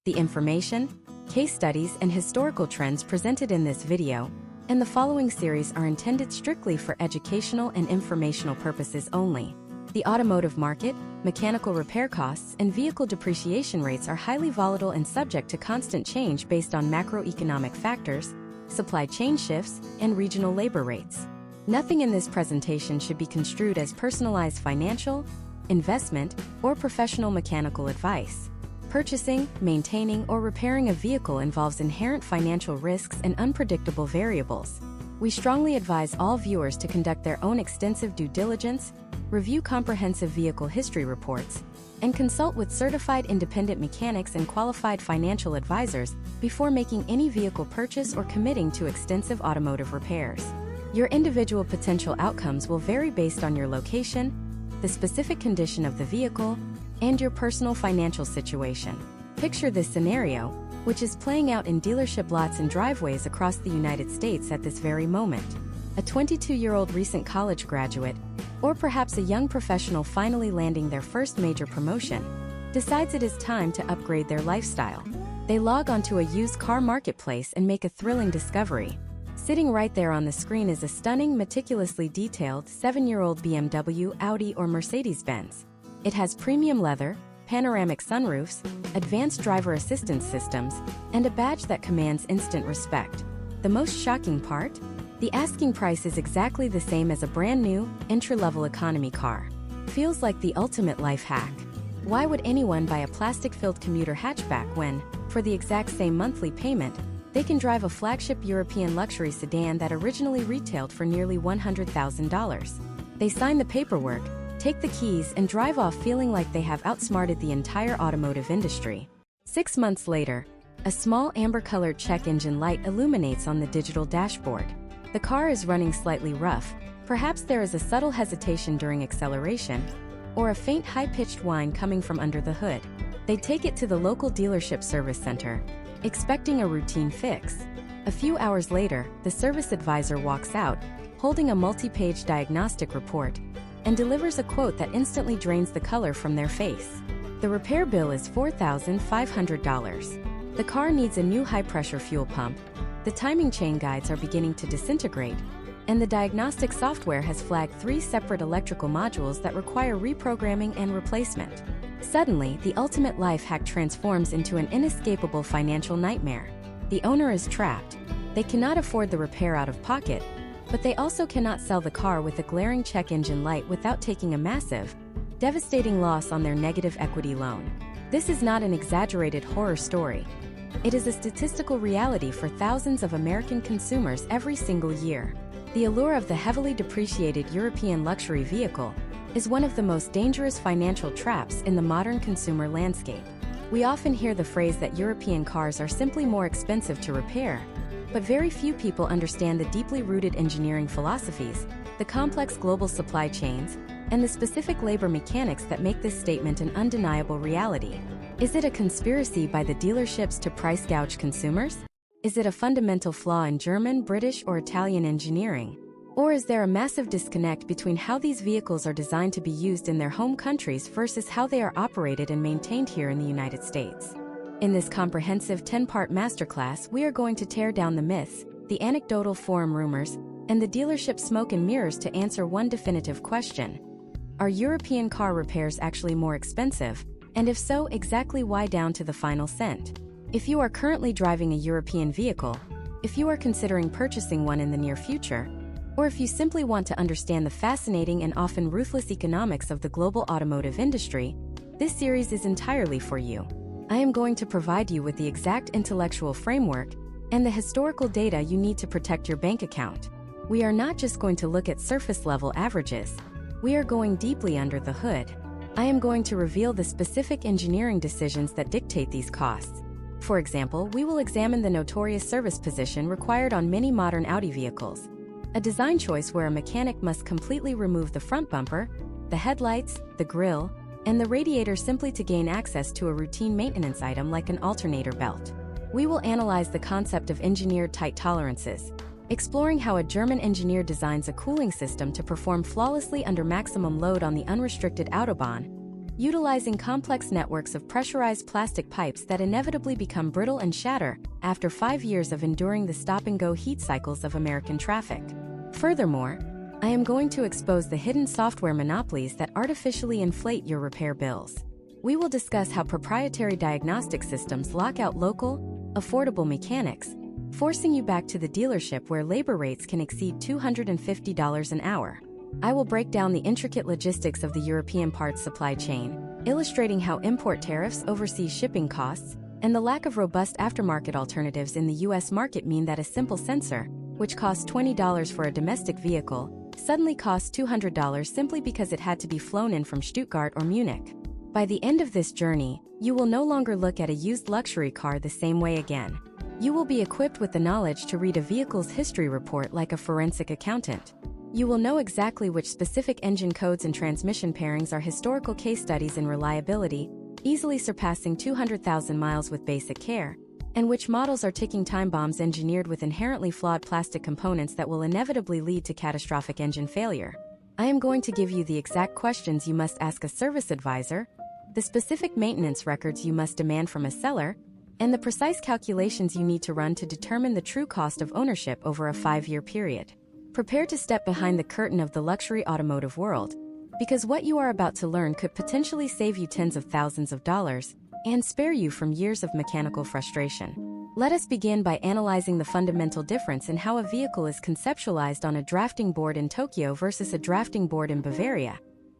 The information, case studies, and historical trends presented in this video and the following series are intended strictly for educational and informational purposes only. The automotive market, mechanical repair costs, and vehicle depreciation rates are highly volatile and subject to constant change based on macroeconomic factors, supply chain shifts, and regional labor rates. Nothing in this presentation should be construed as personalized financial, investment, or professional mechanical advice. Purchasing, maintaining, or repairing a vehicle involves inherent financial risks and unpredictable variables. We strongly advise all viewers to conduct their own extensive due diligence, review comprehensive vehicle history reports, and consult with certified independent mechanics and qualified financial advisors before making any vehicle purchase or committing to extensive automotive repairs. Your individual potential outcomes will vary based on your location, the specific condition of the vehicle, and your personal financial situation. Picture this scenario, which is playing out in dealership lots and driveways across the United States at this very moment. A 22-year-old recent college graduate, or perhaps a young professional finally landing their first major promotion, decides it is time to upgrade their lifestyle. They log onto a used car marketplace and make a thrilling discovery. Sitting right there on the screen is a stunning, meticulously detailed 7-year-old BMW, Audi, or Mercedes-Benz. It has premium leather, panoramic sunroofs, advanced driver assistance systems, and a badge that commands instant respect. The most shocking part? The asking price is exactly the same as a brand new, entry-level economy car. Feels like the ultimate life hack. Why would anyone buy a plastic-filled commuter hatchback when, for the exact same monthly payment, they can drive a flagship European luxury sedan that originally retailed for nearly $100,000? They sign the paperwork, take the keys, and drive off feeling like they have outsmarted the entire automotive industry. 6 months later, a small amber-colored check engine light illuminates on the digital dashboard. The car is running slightly rough. Perhaps there is a subtle hesitation during acceleration, or a faint high-pitched whine coming from under the hood. They take it to the local dealership service center, expecting a routine fix. A few hours later, the service advisor walks out, holding a multi-page diagnostic report, and delivers a quote that instantly drains the color from their face. The repair bill is $4,500. The car needs a new high-pressure fuel pump, the timing chain guides are beginning to disintegrate, and the diagnostic software has flagged 3 separate electrical modules that require reprogramming and replacement. Suddenly, the ultimate life hack transforms into an inescapable financial nightmare. The owner is trapped. They cannot afford the repair out of pocket, but they also cannot sell the car with a glaring check engine light without taking a massive, devastating loss on their negative equity loan. This is not an exaggerated horror story. It is a statistical reality for thousands of American consumers every single year. The allure of the heavily depreciated European luxury vehicle is one of the most dangerous financial traps in the modern consumer landscape. We often hear the phrase that European cars are simply more expensive to repair, but very few people understand the deeply rooted engineering philosophies, the complex global supply chains, and the specific labor mechanics that make this statement an undeniable reality. Is it a conspiracy by the dealerships to price gouge consumers? Is it a fundamental flaw in German, British, or Italian engineering? Or is there a massive disconnect between how these vehicles are designed to be used in their home countries versus how they are operated and maintained here in the United States? In this comprehensive 10-part masterclass, we are going to tear down the myths, the anecdotal forum rumors, and the dealership smoke and mirrors to answer one definitive question. Are European car repairs actually more expensive? And if so, exactly why down to the final cent? If you are currently driving a European vehicle, if you are considering purchasing one in the near future, or if you simply want to understand the fascinating and often ruthless economics of the global automotive industry, this series is entirely for you. I am going to provide you with the exact intellectual framework and the historical data you need to protect your bank account. We are not just going to look at surface-level averages. We are going deeply under the hood. I am going to reveal the specific engineering decisions that dictate these costs. For example, we will examine the notorious service position required on many modern Audi vehicles, a design choice where a mechanic must completely remove the front bumper, the headlights, the grille, and the radiator simply to gain access to a routine maintenance item like an alternator belt. We will analyze the concept of engineered tight tolerances, exploring how a German engineer designs a cooling system to perform flawlessly under maximum load on the unrestricted Autobahn, utilizing complex networks of pressurized plastic pipes that inevitably become brittle and shatter after 5 years of enduring the stop-and-go heat cycles of American traffic. Furthermore, I am going to expose the hidden software monopolies that artificially inflate your repair bills. We will discuss how proprietary diagnostic systems lock out local, affordable mechanics, forcing you back to the dealership where labor rates can exceed $250 an hour. I will break down the intricate logistics of the European parts supply chain, illustrating how import tariffs, overseas shipping costs, and the lack of robust aftermarket alternatives in the US market mean that a simple sensor, which costs $20 for a domestic vehicle, suddenly costs $200 simply because it had to be flown in from Stuttgart or Munich. By the end of this journey, you will no longer look at a used luxury car the same way again. You will be equipped with the knowledge to read a vehicle's history report like a forensic accountant. You will know exactly which specific engine codes and transmission pairings are historical case studies in reliability, easily surpassing 200,000 miles with basic care, and which models are ticking time bombs engineered with inherently flawed plastic components that will inevitably lead to catastrophic engine failure. I am going to give you the exact questions you must ask a service advisor, the specific maintenance records you must demand from a seller, and the precise calculations you need to run to determine the true cost of ownership over a 5-year period. Prepare to step behind the curtain of the luxury automotive world, because what you are about to learn could potentially save you tens of thousands of dollars and spare you from years of mechanical frustration. Let us begin by analyzing the fundamental difference in how a vehicle is conceptualized on a drafting board in Tokyo versus a drafting board in Bavaria,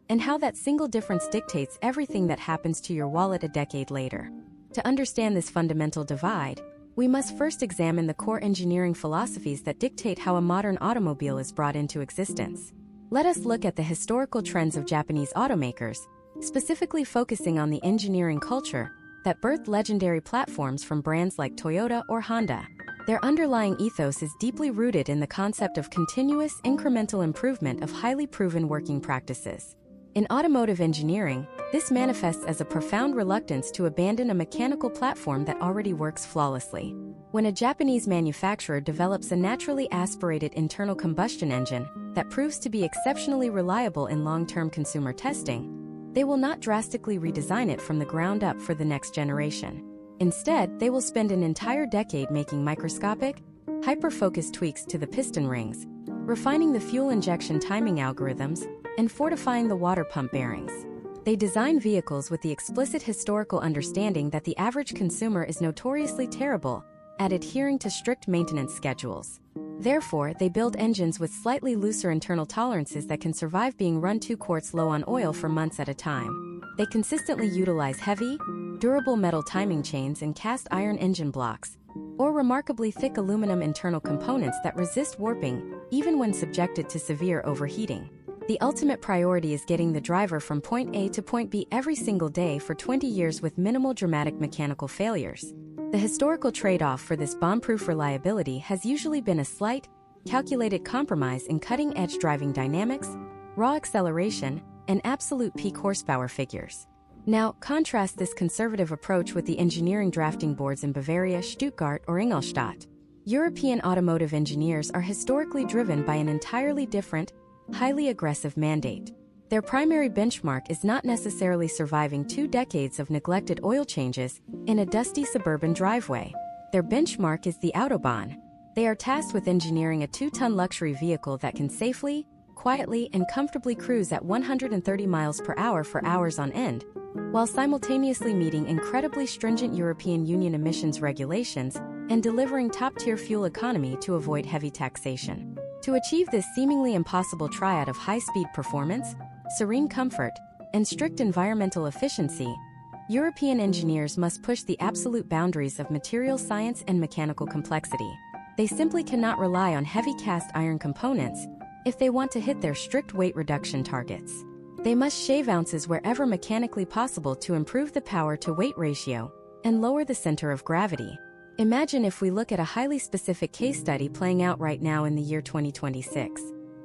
and how that single difference dictates everything that happens to your wallet a decade later. To understand this fundamental divide, we must first examine the core engineering philosophies that dictate how a modern automobile is brought into existence. Let us look at the historical trends of Japanese automakers, specifically focusing on the engineering culture that birthed legendary platforms from brands like Toyota or Honda. Their underlying ethos is deeply rooted in the concept of continuous, incremental improvement of highly proven working practices. In automotive engineering, this manifests as a profound reluctance to abandon a mechanical platform that already works flawlessly. When a Japanese manufacturer develops a naturally aspirated internal combustion engine that proves to be exceptionally reliable in long-term consumer testing, they will not drastically redesign it from the ground up for the next generation. Instead, they will spend an entire decade making microscopic, hyper-focused tweaks to the piston rings, refining the fuel injection timing algorithms, and fortifying the water pump bearings. They design vehicles with the explicit historical understanding that the average consumer is notoriously terrible at adhering to strict maintenance schedules. Therefore, they build engines with slightly looser internal tolerances that can survive being run 2 quarts low on oil for months at a time. They consistently utilize heavy, durable metal timing chains and cast iron engine blocks, or remarkably thick aluminum internal components that resist warping, even when subjected to severe overheating. The ultimate priority is getting the driver from point A to point B every single day for 20 years with minimal dramatic mechanical failures. The historical trade-off for this bomb-proof reliability has usually been a slight, calculated compromise in cutting-edge driving dynamics, raw acceleration, and absolute peak horsepower figures. Now, contrast this conservative approach with the engineering drafting boards in Bavaria, Stuttgart, or Ingolstadt. European automotive engineers are historically driven by an entirely different, highly aggressive mandate. Their primary benchmark is not necessarily surviving 2 decades of neglected oil changes in a dusty suburban driveway. Their benchmark is the Autobahn. They are tasked with engineering a 2-ton luxury vehicle that can safely, quietly, and comfortably cruise at 130 miles per hour for hours on end, while simultaneously meeting incredibly stringent European Union emissions regulations and delivering top-tier fuel economy to avoid heavy taxation. To achieve this seemingly impossible triad of high-speed performance, serene comfort, and strict environmental efficiency, European engineers must push the absolute boundaries of material science and mechanical complexity. They simply cannot rely on heavy cast iron components if they want to hit their strict weight reduction targets. They must shave ounces wherever mechanically possible to improve the power-to-weight ratio and lower the center of gravity. Imagine if we look at a highly specific case study playing out right now in the year 2026.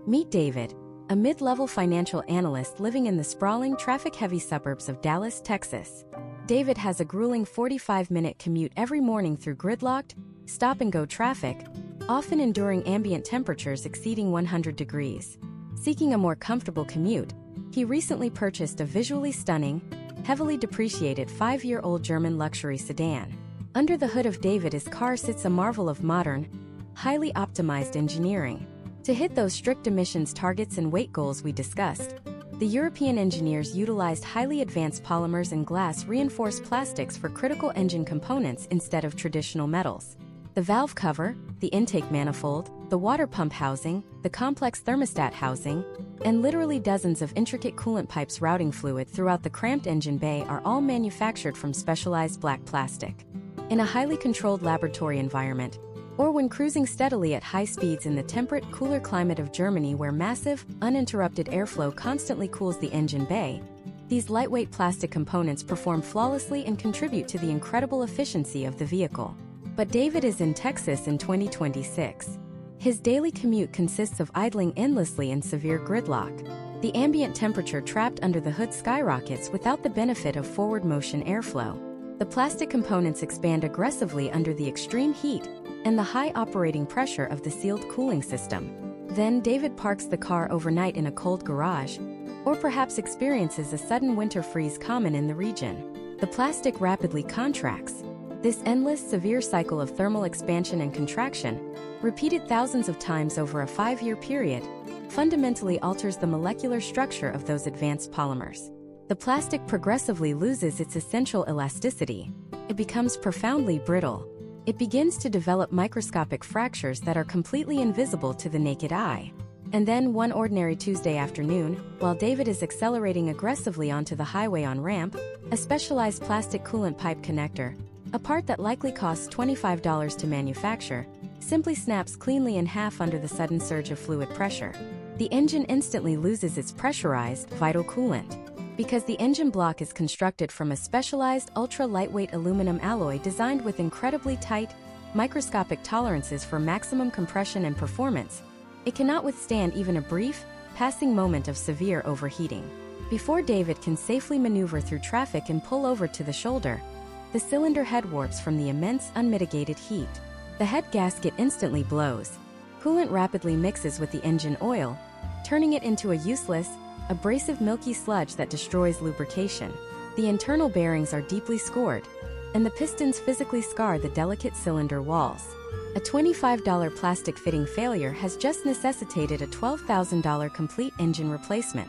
Meet David, a mid-level financial analyst living in the sprawling, traffic-heavy suburbs of Dallas, Texas. David has a grueling 45-minute commute every morning through gridlocked, stop-and-go traffic, often enduring ambient temperatures exceeding 100 degrees. Seeking a more comfortable commute, He recently purchased a visually stunning, heavily depreciated 5-year-old German luxury sedan. Under the hood of David's car sits a marvel of modern, highly optimized engineering. To hit those strict emissions targets and weight goals we discussed, the European engineers utilized highly advanced polymers and glass-reinforced plastics for critical engine components instead of traditional metals. The valve cover, the intake manifold, the water pump housing, the complex thermostat housing, and literally dozens of intricate coolant pipes routing fluid throughout the cramped engine bay are all manufactured from specialized black plastic. In a highly controlled laboratory environment, or when cruising steadily at high speeds in the temperate, cooler climate of Germany where massive, uninterrupted airflow constantly cools the engine bay, these lightweight plastic components perform flawlessly and contribute to the incredible efficiency of the vehicle. But David is in Texas in 2026. His daily commute consists of idling endlessly in severe gridlock. The ambient temperature trapped under the hood skyrockets without the benefit of forward motion airflow. The plastic components expand aggressively under the extreme heat and the high operating pressure of the sealed cooling system. Then David parks the car overnight in a cold garage, or perhaps experiences a sudden winter freeze common in the region. The plastic rapidly contracts. This endless, severe cycle of thermal expansion and contraction, repeated thousands of times over a 5-year period, fundamentally alters the molecular structure of those advanced polymers. The plastic progressively loses its essential elasticity. It becomes profoundly brittle. It begins to develop microscopic fractures that are completely invisible to the naked eye. And then one ordinary Tuesday afternoon, while David is accelerating aggressively onto the highway on ramp, a specialized plastic coolant pipe connector, a part that likely costs $25 to manufacture, simply snaps cleanly in half under the sudden surge of fluid pressure. The engine instantly loses its pressurized, vital coolant. Because the engine block is constructed from a specialized ultra-lightweight aluminum alloy designed with incredibly tight, microscopic tolerances for maximum compression and performance, it cannot withstand even a brief, passing moment of severe overheating. Before David can safely maneuver through traffic and pull over to the shoulder, the cylinder head warps from the immense, unmitigated heat. The head gasket instantly blows. Coolant rapidly mixes with the engine oil, turning it into a useless, abrasive milky sludge that destroys lubrication. The internal bearings are deeply scored, and the pistons physically scar the delicate cylinder walls. A $25 plastic fitting failure has just necessitated a $12,000 complete engine replacement.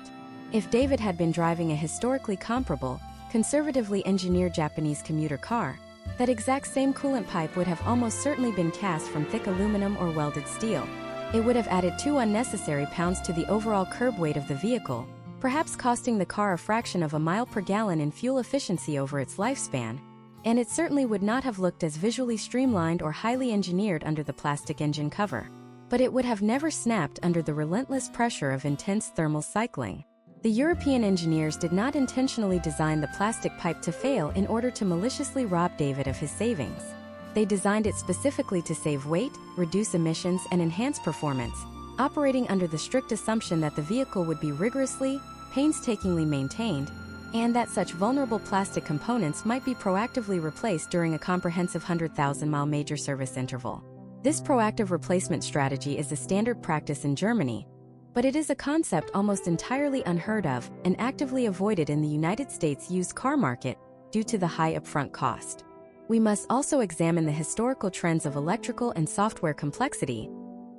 If David had been driving a historically comparable, conservatively engineered Japanese commuter car, that exact same coolant pipe would have almost certainly been cast from thick aluminum or welded steel. It would have added 2 unnecessary pounds to the overall curb weight of the vehicle, perhaps costing the car a fraction of a mile per gallon in fuel efficiency over its lifespan, and it certainly would not have looked as visually streamlined or highly engineered under the plastic engine cover. But it would have never snapped under the relentless pressure of intense thermal cycling. The European engineers did not intentionally design the plastic pipe to fail in order to maliciously rob David of his savings. They designed it specifically to save weight, reduce emissions, and enhance performance, operating under the strict assumption that the vehicle would be rigorously, painstakingly maintained, and that such vulnerable plastic components might be proactively replaced during a comprehensive 100,000-mile major service interval. This proactive replacement strategy is a standard practice in Germany, but it is a concept almost entirely unheard of and actively avoided in the United States used car market due to the high upfront cost. We must also examine the historical trends of electrical and software complexity,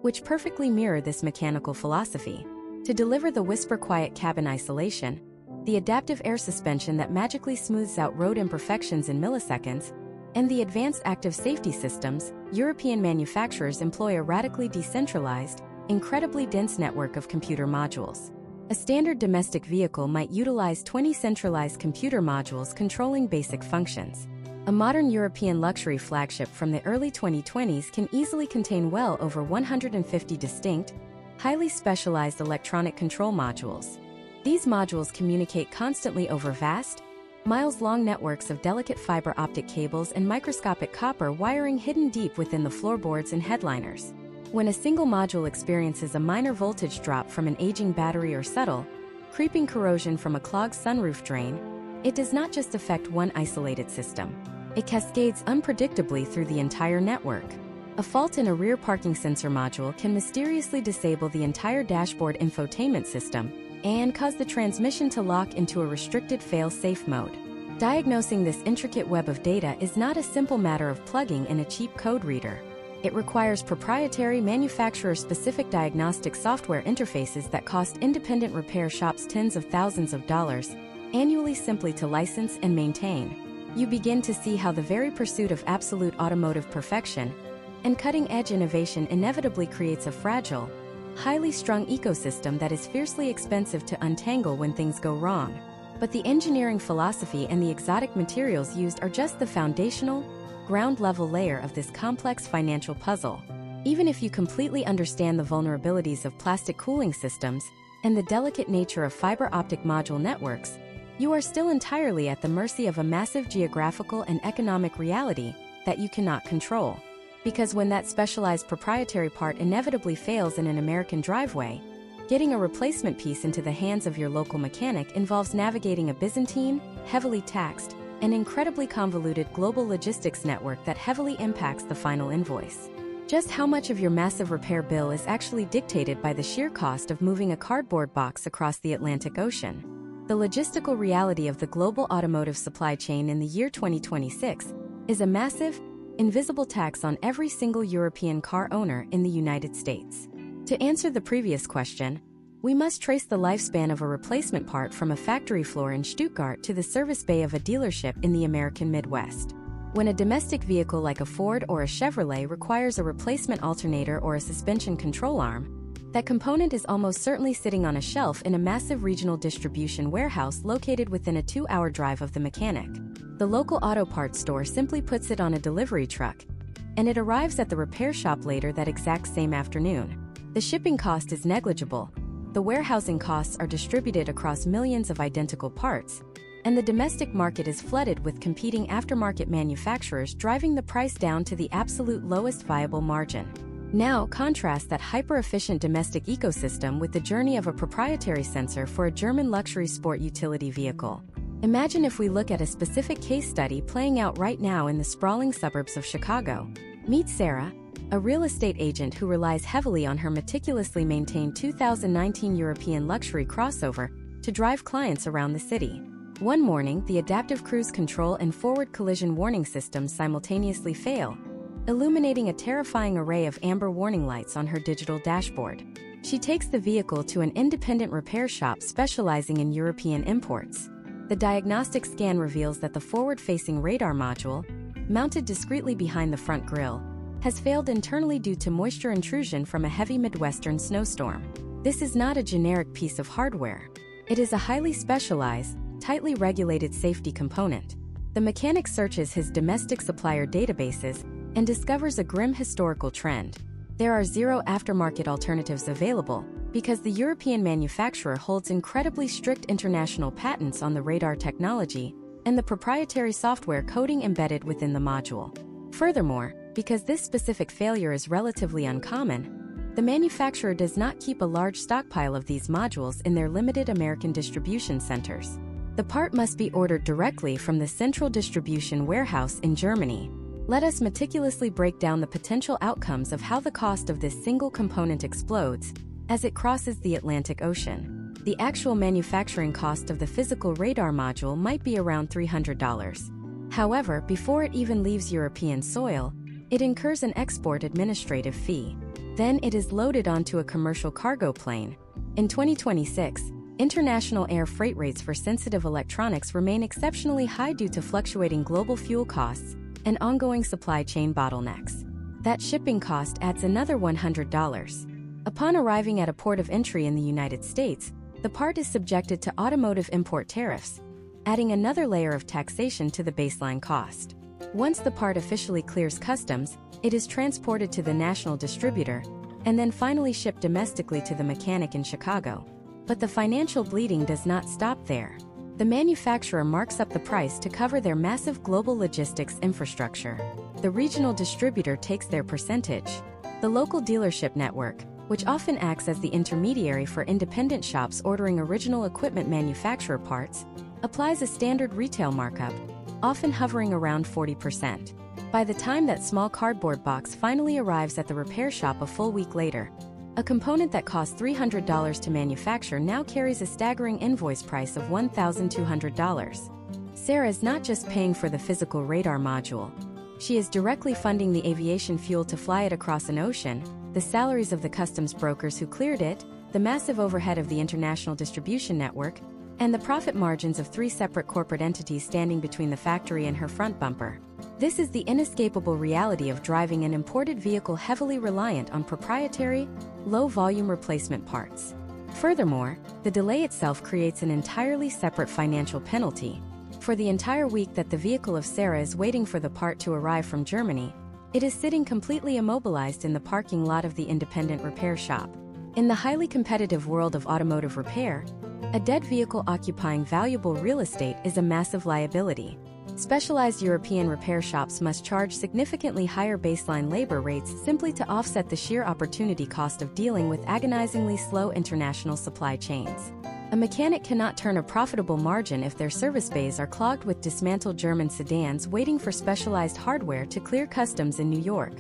which perfectly mirror this mechanical philosophy. To deliver the whisper-quiet cabin isolation, the adaptive air suspension that magically smooths out road imperfections in milliseconds, and the advanced active safety systems, European manufacturers employ a radically decentralized, incredibly dense network of computer modules. A standard domestic vehicle might utilize 20 centralized computer modules controlling basic functions. A modern European luxury flagship from the early 2020s can easily contain well over 150 distinct, highly specialized electronic control modules. These modules communicate constantly over vast, miles-long networks of delicate fiber optic cables and microscopic copper wiring hidden deep within the floorboards and headliners. When a single module experiences a minor voltage drop from an aging battery or subtle, creeping corrosion from a clogged sunroof drain, it does not just affect one isolated system. It cascades unpredictably through the entire network. A fault in a rear parking sensor module can mysteriously disable the entire dashboard infotainment system, and cause the transmission to lock into a restricted fail-safe mode. Diagnosing this intricate web of data is not a simple matter of plugging in a cheap code reader. It requires proprietary manufacturer-specific diagnostic software interfaces that cost independent repair shops tens of thousands of dollars annually simply to license and maintain. You begin to see how the very pursuit of absolute automotive perfection and cutting-edge innovation inevitably creates a fragile, highly strung ecosystem that is fiercely expensive to untangle when things go wrong. But the engineering philosophy and the exotic materials used are just the foundational, ground-level layer of this complex financial puzzle. Even if you completely understand the vulnerabilities of plastic cooling systems and the delicate nature of fiber optic module networks, you are still entirely at the mercy of a massive geographical and economic reality that you cannot control. Because when that specialized proprietary part inevitably fails in an American driveway, getting a replacement piece into the hands of your local mechanic involves navigating a Byzantine, heavily taxed, and incredibly convoluted global logistics network that heavily impacts the final invoice. Just how much of your massive repair bill is actually dictated by the sheer cost of moving a cardboard box across the Atlantic Ocean? The logistical reality of the global automotive supply chain in the year 2026 is a massive, invisible tax on every single European car owner in the United States. To answer the previous question, we must trace the lifespan of a replacement part from a factory floor in Stuttgart to the service bay of a dealership in the American Midwest. When a domestic vehicle like a Ford or a Chevrolet requires a replacement alternator or a suspension control arm, that component is almost certainly sitting on a shelf in a massive regional distribution warehouse located within a 2-hour drive of the mechanic. The local auto parts store simply puts it on a delivery truck, and it arrives at the repair shop later that exact same afternoon. The shipping cost is negligible, the warehousing costs are distributed across millions of identical parts, and the domestic market is flooded with competing aftermarket manufacturers driving the price down to the absolute lowest viable margin. Now, contrast that hyper-efficient domestic ecosystem with the journey of a proprietary sensor for a German luxury sport utility vehicle. Imagine if we look at a specific case study playing out right now in the sprawling suburbs of Chicago. Meet Sarah, a real estate agent who relies heavily on her meticulously maintained 2019 European luxury crossover to drive clients around the city. One morning, the adaptive cruise control and forward collision warning systems simultaneously fail, illuminating a terrifying array of amber warning lights on her digital dashboard. She takes the vehicle to an independent repair shop specializing in European imports. The diagnostic scan reveals that the forward-facing radar module, mounted discreetly behind the front grille, has failed internally due to moisture intrusion from a heavy Midwestern snowstorm. This is not a generic piece of hardware. It is a highly specialized, tightly regulated safety component. The mechanic searches his domestic supplier databases and discovers a grim historical trend. There are 0 aftermarket alternatives available because the European manufacturer holds incredibly strict international patents on the radar technology and the proprietary software coding embedded within the module. Furthermore, because this specific failure is relatively uncommon, the manufacturer does not keep a large stockpile of these modules in their limited American distribution centers. The part must be ordered directly from the central distribution warehouse in Germany. Let us meticulously break down the potential outcomes of how the cost of this single component explodes as it crosses the Atlantic Ocean. The actual manufacturing cost of the physical radar module might be around $300. However, before it even leaves European soil, it incurs an export administrative fee. Then it is loaded onto a commercial cargo plane. In 2026, international air freight rates for sensitive electronics remain exceptionally high due to fluctuating global fuel costs and ongoing supply chain bottlenecks. That shipping cost adds another $100. Upon arriving at a port of entry in the United States, the part is subjected to automotive import tariffs, adding another layer of taxation to the baseline cost. Once the part officially clears customs, it is transported to the national distributor, and then finally shipped domestically to the mechanic in Chicago. But the financial bleeding does not stop there. The manufacturer marks up the price to cover their massive global logistics infrastructure. The regional distributor takes their percentage. The local dealership network, which often acts as the intermediary for independent shops ordering original equipment manufacturer parts, applies a standard retail markup, often hovering around 40%. By the time that small cardboard box finally arrives at the repair shop a full week later, A component that cost $300 to manufacture now carries a staggering invoice price of $1,200. Sarah is not just paying for the physical radar module. She is directly funding the aviation fuel to fly it across an ocean, the salaries of the customs brokers who cleared it, the massive overhead of the international distribution network, and the profit margins of 3 separate corporate entities standing between the factory and her front bumper. This is the inescapable reality of driving an imported vehicle heavily reliant on proprietary, low-volume replacement parts. Furthermore, the delay itself creates an entirely separate financial penalty. For the entire week that the vehicle of Sarah is waiting for the part to arrive from Germany, it is sitting completely immobilized in the parking lot of the independent repair shop. In the highly competitive world of automotive repair, a dead vehicle occupying valuable real estate is a massive liability. Specialized European repair shops must charge significantly higher baseline labor rates simply to offset the sheer opportunity cost of dealing with agonizingly slow international supply chains. A mechanic cannot turn a profitable margin if their service bays are clogged with dismantled German sedans waiting for specialized hardware to clear customs in New York.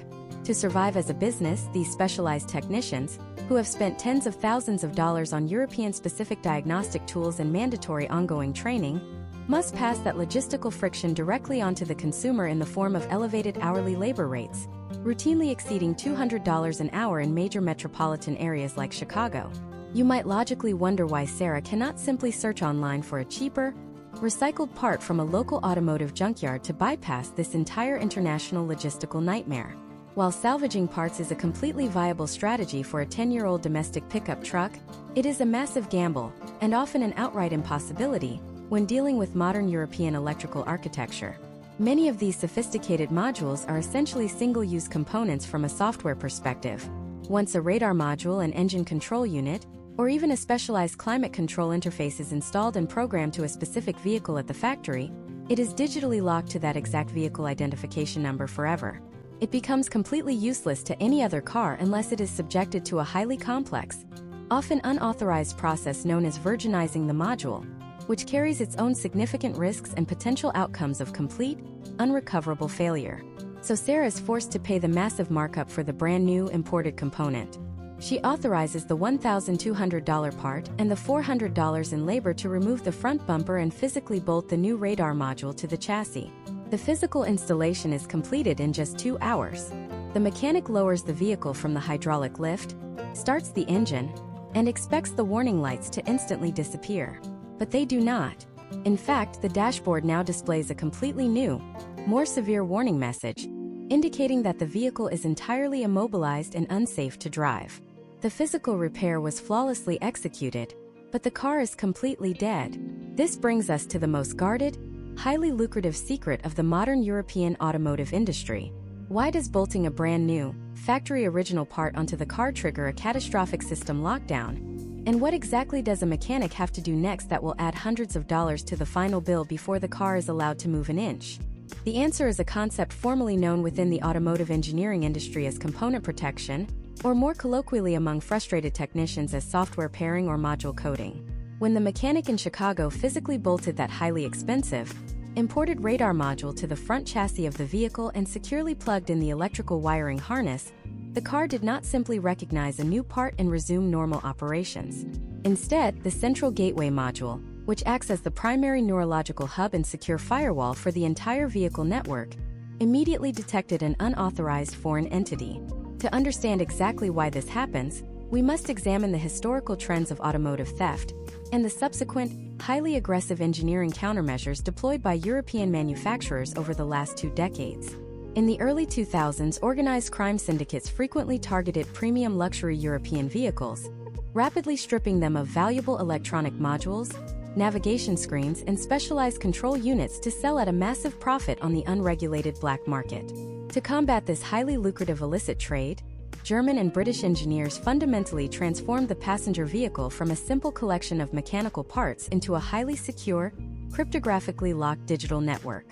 To survive as a business, these specialized technicians, who have spent tens of thousands of dollars on European-specific diagnostic tools and mandatory ongoing training, must pass that logistical friction directly onto the consumer in the form of elevated hourly labor rates, routinely exceeding $200 an hour in major metropolitan areas like Chicago. You might logically wonder why Sarah cannot simply search online for a cheaper, recycled part from a local automotive junkyard to bypass this entire international logistical nightmare. While salvaging parts is a completely viable strategy for a 10-year-old domestic pickup truck, it is a massive gamble, and often an outright impossibility, when dealing with modern European electrical architecture. Many of these sophisticated modules are essentially single-use components from a software perspective. Once a radar module and engine control unit, or even a specialized climate control interface is installed and programmed to a specific vehicle at the factory, it is digitally locked to that exact vehicle identification number forever. It becomes completely useless to any other car unless it is subjected to a highly complex, often unauthorized process known as virginizing the module, which carries its own significant risks and potential outcomes of complete, unrecoverable failure. So Sarah is forced to pay the massive markup for the brand new imported component. She authorizes the $1,200 part and the $400 in labor to remove the front bumper and physically bolt the new radar module to the chassis. The physical installation is completed in just 2 hours. The mechanic lowers the vehicle from the hydraulic lift, starts the engine, and expects the warning lights to instantly disappear. But they do not. In fact, the dashboard now displays a completely new, more severe warning message, indicating that the vehicle is entirely immobilized and unsafe to drive. The physical repair was flawlessly executed, but the car is completely dead. This brings us to the most guarded, highly lucrative secret of the modern European automotive industry. Why does bolting a brand new, factory original part onto the car trigger a catastrophic system lockdown? And what exactly does a mechanic have to do next that will add hundreds of dollars to the final bill before the car is allowed to move an inch? The answer is a concept formerly known within the automotive engineering industry as component protection, or more colloquially among frustrated technicians as software pairing or module coding. When the mechanic in Chicago physically bolted that highly expensive, imported radar module to the front chassis of the vehicle and securely plugged in the electrical wiring harness, the car did not simply recognize a new part and resume normal operations. Instead, the central gateway module, which acts as the primary neurological hub and secure firewall for the entire vehicle network, immediately detected an unauthorized foreign entity. To understand exactly why this happens, we must examine the historical trends of automotive theft and the subsequent, highly aggressive engineering countermeasures deployed by European manufacturers over the last 2 decades. In the early 2000s, organized crime syndicates frequently targeted premium luxury European vehicles, rapidly stripping them of valuable electronic modules, navigation screens, and specialized control units to sell at a massive profit on the unregulated black market. To combat this highly lucrative illicit trade, German and British engineers fundamentally transformed the passenger vehicle from a simple collection of mechanical parts into a highly secure, cryptographically locked digital network.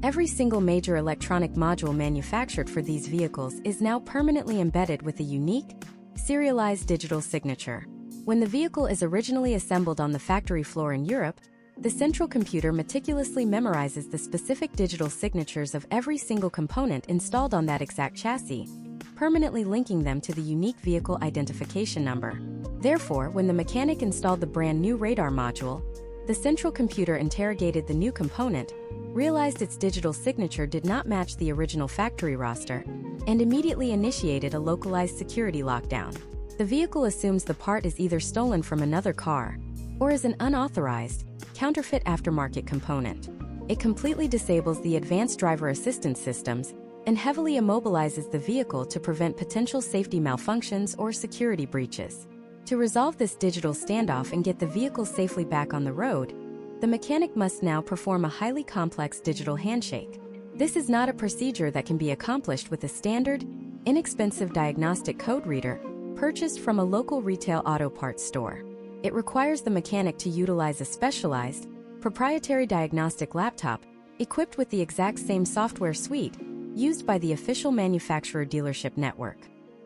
Every single major electronic module manufactured for these vehicles is now permanently embedded with a unique, serialized digital signature. When the vehicle is originally assembled on the factory floor in Europe, the central computer meticulously memorizes the specific digital signatures of every single component installed on that exact chassis, permanently linking them to the unique vehicle identification number. Therefore, when the mechanic installed the brand new radar module, the central computer interrogated the new component, realized its digital signature did not match the original factory roster, and immediately initiated a localized security lockdown. The vehicle assumes the part is either stolen from another car or is an unauthorized, counterfeit aftermarket component. It completely disables the advanced driver assistance systems and heavily immobilizes the vehicle to prevent potential safety malfunctions or security breaches. To resolve this digital standoff and get the vehicle safely back on the road, the mechanic must now perform a highly complex digital handshake. This is not a procedure that can be accomplished with a standard, inexpensive diagnostic code reader purchased from a local retail auto parts store. It requires the mechanic to utilize a specialized, proprietary diagnostic laptop equipped with the exact same software suite used by the official manufacturer dealership network.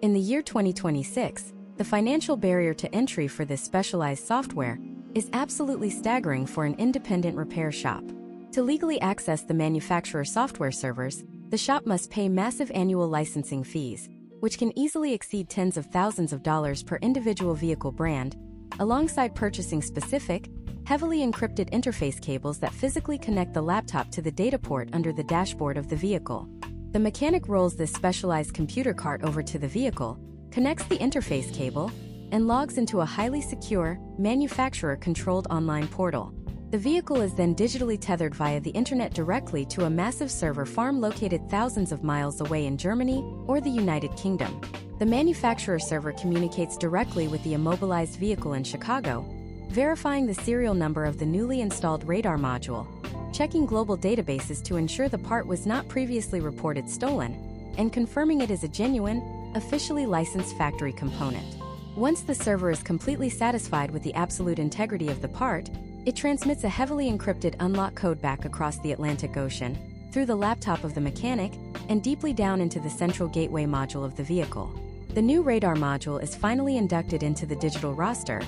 In the year 2026, the financial barrier to entry for this specialized software is absolutely staggering for an independent repair shop. To legally access the manufacturer software servers, the shop must pay massive annual licensing fees, which can easily exceed tens of thousands of dollars per individual vehicle brand, alongside purchasing specific, heavily encrypted interface cables that physically connect the laptop to the data port under the dashboard of the vehicle. The mechanic rolls this specialized computer cart over to the vehicle, connects the interface cable, and logs into a highly secure, manufacturer-controlled online portal. The vehicle is then digitally tethered via the internet directly to a massive server farm located thousands of miles away in Germany or the United Kingdom. The manufacturer server communicates directly with the immobilized vehicle in Chicago, verifying the serial number of the newly installed radar module, checking global databases to ensure the part was not previously reported stolen, and confirming it is a genuine, officially licensed factory component. Once the server is completely satisfied with the absolute integrity of the part, it transmits a heavily encrypted unlock code back across the Atlantic Ocean, through the laptop of the mechanic, and deeply down into the central gateway module of the vehicle. The new radar module is finally inducted into the digital roster,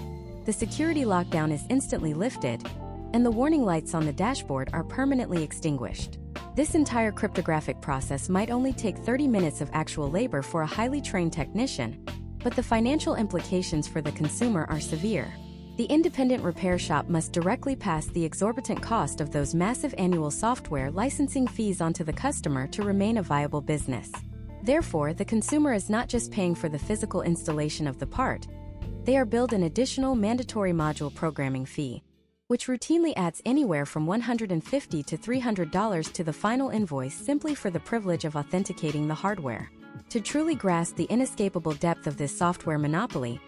the security lockdown is instantly lifted, and the warning lights on the dashboard are permanently extinguished. This entire cryptographic process might only take 30 minutes of actual labor for a highly trained technician, but the financial implications for the consumer are severe. The independent repair shop must directly pass the exorbitant cost of those massive annual software licensing fees onto the customer to remain a viable business. Therefore, the consumer is not just paying for the physical installation of the part, they are billed an additional mandatory module programming fee, which routinely adds anywhere from $150 to $300 to the final invoice simply for the privilege of authenticating the hardware. To truly grasp the inescapable depth of this software monopoly,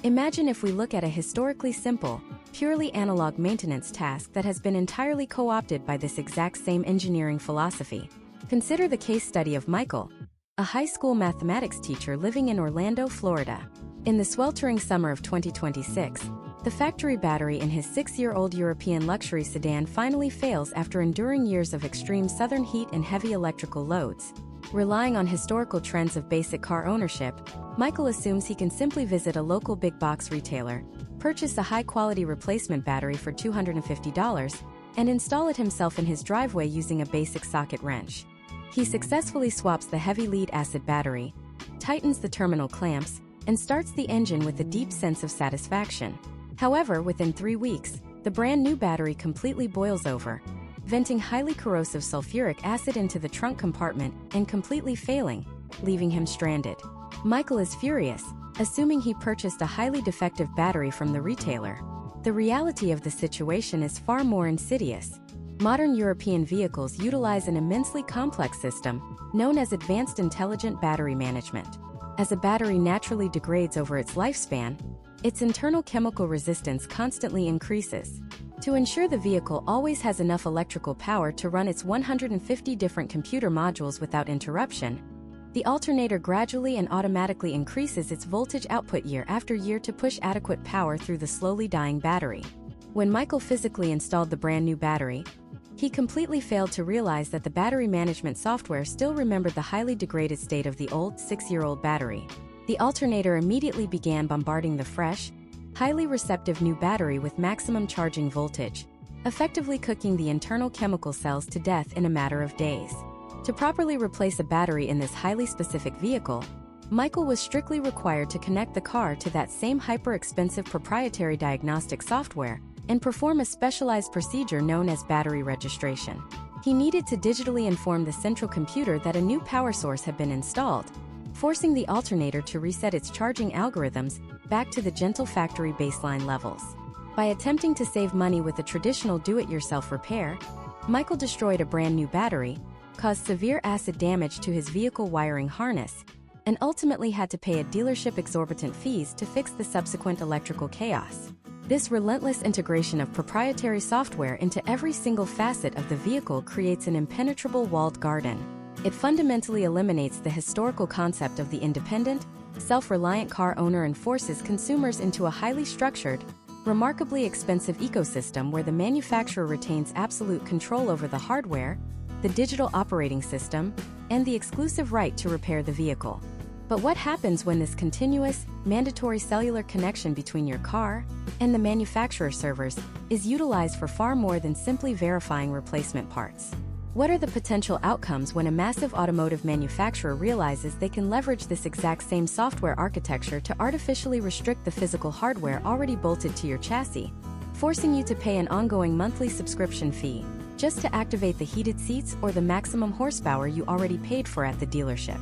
imagine if we look at a historically simple, purely analog maintenance task that has been entirely co-opted by this exact same engineering philosophy. Consider the case study of Michael, a high school mathematics teacher living in Orlando, Florida. In the sweltering summer of 2026, the factory battery in his 6-year-old European luxury sedan finally fails after enduring years of extreme southern heat and heavy electrical loads. Relying on historical trends of basic car ownership, Michael assumes he can simply visit a local big box retailer, purchase a high-quality replacement battery for $250, and install it himself in his driveway using a basic socket wrench. He successfully swaps the heavy lead-acid battery, tightens the terminal clamps, and starts the engine with a deep sense of satisfaction. However, within 3 weeks, the brand new battery completely boils over, venting highly corrosive sulfuric acid into the trunk compartment and completely failing, leaving him stranded. Michael is furious, assuming he purchased a highly defective battery from the retailer. The reality of the situation is far more insidious. Modern European vehicles utilize an immensely complex system known as Advanced Intelligent Battery Management. As a battery naturally degrades over its lifespan, its internal chemical resistance constantly increases. To ensure the vehicle always has enough electrical power to run its 150 different computer modules without interruption, the alternator gradually and automatically increases its voltage output year after year to push adequate power through the slowly dying battery. When Michael physically installed the brand new battery, he completely failed to realize that the battery management software still remembered the highly degraded state of the old 6-year-old battery. The alternator immediately began bombarding the fresh, highly receptive new battery with maximum charging voltage, effectively cooking the internal chemical cells to death in a matter of days. To properly replace a battery in this highly specific vehicle, Michael was strictly required to connect the car to that same hyper-expensive proprietary diagnostic software and perform a specialized procedure known as battery registration. He needed to digitally inform the central computer that a new power source had been installed, forcing the alternator to reset its charging algorithms back to the gentle factory baseline levels. By attempting to save money with a traditional do-it-yourself repair, Michael destroyed a brand new battery, caused severe acid damage to his vehicle wiring harness, and ultimately had to pay a dealership exorbitant fees to fix the subsequent electrical chaos. This relentless integration of proprietary software into every single facet of the vehicle creates an impenetrable walled garden. It fundamentally eliminates the historical concept of the independent, self-reliant car owner and forces consumers into a highly structured, remarkably expensive ecosystem where the manufacturer retains absolute control over the hardware, the digital operating system, and the exclusive right to repair the vehicle. But what happens when this continuous, mandatory cellular connection between your car and the manufacturer servers is utilized for far more than simply verifying replacement parts? What are the potential outcomes when a massive automotive manufacturer realizes they can leverage this exact same software architecture to artificially restrict the physical hardware already bolted to your chassis, forcing you to pay an ongoing monthly subscription fee just to activate the heated seats or the maximum horsepower you already paid for at the dealership?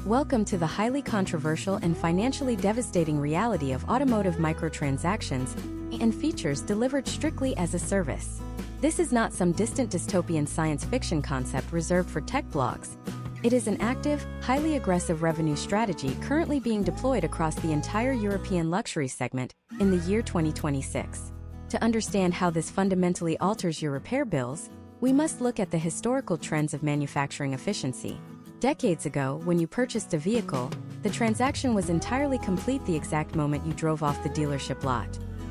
Welcome to the highly controversial and financially devastating reality of automotive microtransactions and features delivered strictly as a service. This is not some distant dystopian science fiction concept reserved for tech blogs. It is an active, highly aggressive revenue strategy currently being deployed across the entire European luxury segment in the year 2026. To understand how this fundamentally alters your repair bills, we must look at the historical trends of manufacturing efficiency. Decades ago, when you purchased a vehicle, the transaction was entirely complete the exact moment you drove off the dealership lot.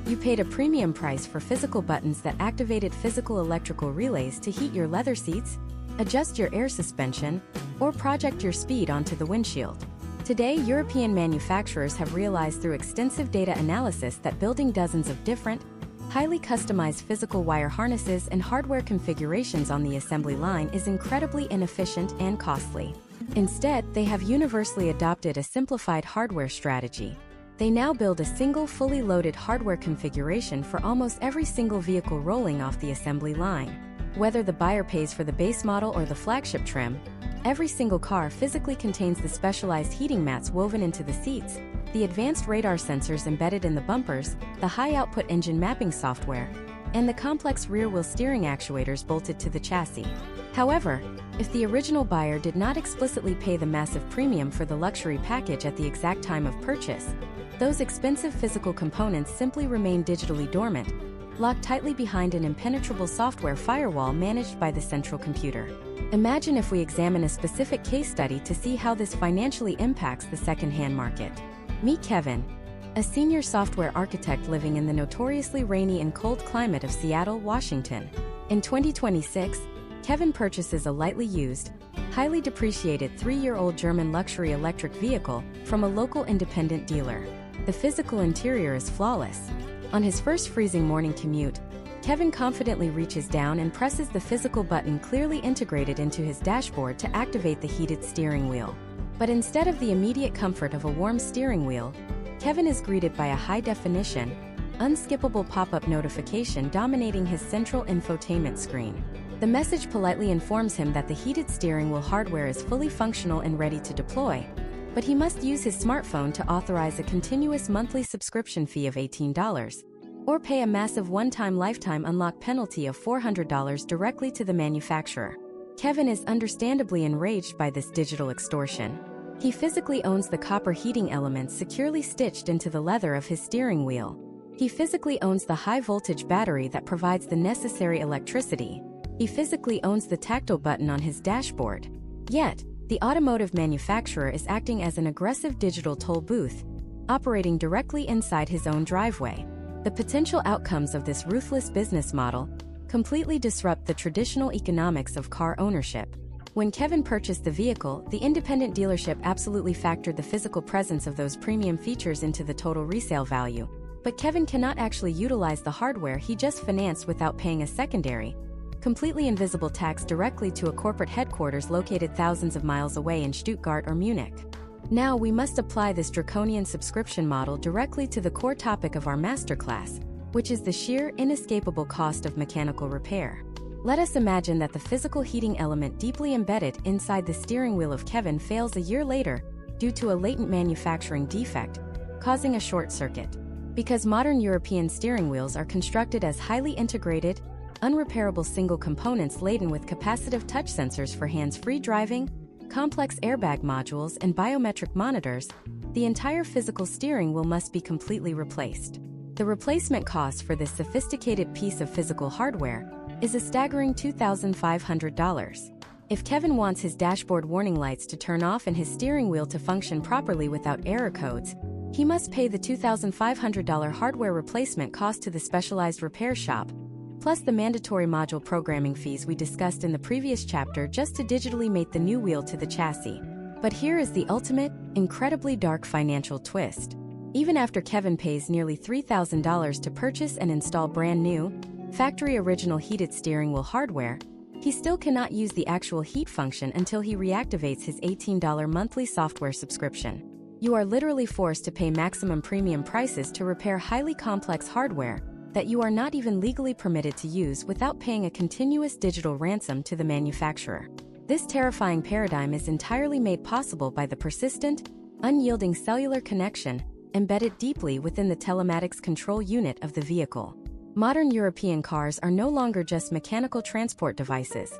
You paid a premium price for physical buttons that activated physical electrical relays to heat your leather seats, adjust your air suspension, or project your speed onto the windshield. Today, European manufacturers have realized through extensive data analysis that building dozens of different, highly customized physical wire harnesses and hardware configurations on the assembly line is incredibly inefficient and costly. Instead, they have universally adopted a simplified hardware strategy. They now build a single fully loaded hardware configuration for almost every single vehicle rolling off the assembly line. Whether the buyer pays for the base model or the flagship trim, every single car physically contains the specialized heating mats woven into the seats, the advanced radar sensors embedded in the bumpers, the high-output engine mapping software, and the complex rear-wheel steering actuators bolted to the chassis. However, if the original buyer did not explicitly pay the massive premium for the luxury package at the exact time of purchase, those expensive physical components simply remain digitally dormant, locked tightly behind an impenetrable software firewall managed by the central computer. Imagine if we examine a specific case study to see how this financially impacts the second-hand market. Meet Kevin, a senior software architect living in the notoriously rainy and cold climate of Seattle, Washington. In 2026, Kevin purchases a lightly used, highly depreciated 3-year-old German luxury electric vehicle from a local independent dealer. The physical interior is flawless. On his first freezing morning commute, Kevin confidently reaches down and presses the physical button clearly integrated into his dashboard to activate the heated steering wheel. But instead of the immediate comfort of a warm steering wheel, Kevin is greeted by a high-definition, unskippable pop-up notification dominating his central infotainment screen. The message politely informs him that the heated steering wheel hardware is fully functional and ready to deploy, but he must use his smartphone to authorize a continuous monthly subscription fee of $18, or pay a massive one-time lifetime unlock penalty of $400 directly to the manufacturer. Kevin is understandably enraged by this digital extortion. He physically owns the copper heating elements securely stitched into the leather of his steering wheel. He physically owns the high-voltage battery that provides the necessary electricity. He physically owns the tactile button on his dashboard. Yet, the automotive manufacturer is acting as an aggressive digital toll booth, operating directly inside his own driveway. The potential outcomes of this ruthless business model completely disrupt the traditional economics of car ownership. When Kevin purchased the vehicle, the independent dealership absolutely factored the physical presence of those premium features into the total resale value. But Kevin cannot actually utilize the hardware he just financed without paying a secondary, completely invisible tax directly to a corporate headquarters located thousands of miles away in Stuttgart or Munich. Now we must apply this draconian subscription model directly to the core topic of our masterclass, which is the sheer, inescapable cost of mechanical repair. Let us imagine that the physical heating element deeply embedded inside the steering wheel of Kevin fails a year later due to a latent manufacturing defect, causing a short circuit. Because modern European steering wheels are constructed as highly integrated, unrepairable single components laden with capacitive touch sensors for hands-free driving, complex airbag modules, and biometric monitors, the entire physical steering wheel must be completely replaced. The replacement cost for this sophisticated piece of physical hardware is a staggering $2,500. If Kevin wants his dashboard warning lights to turn off and his steering wheel to function properly without error codes, he must pay the $2,500 hardware replacement cost to the specialized repair shop, plus the mandatory module programming fees we discussed in the previous chapter just to digitally mate the new wheel to the chassis. But here is the ultimate, incredibly dark financial twist. Even after Kevin pays nearly $3,000 to purchase and install brand new, factory original heated steering wheel hardware, he still cannot use the actual heat function until he reactivates his $18 monthly software subscription. You are literally forced to pay maximum premium prices to repair highly complex hardware that you are not even legally permitted to use without paying a continuous digital ransom to the manufacturer. This terrifying paradigm is entirely made possible by the persistent, unyielding cellular connection embedded deeply within the telematics control unit of the vehicle. Modern European cars are no longer just mechanical transport devices.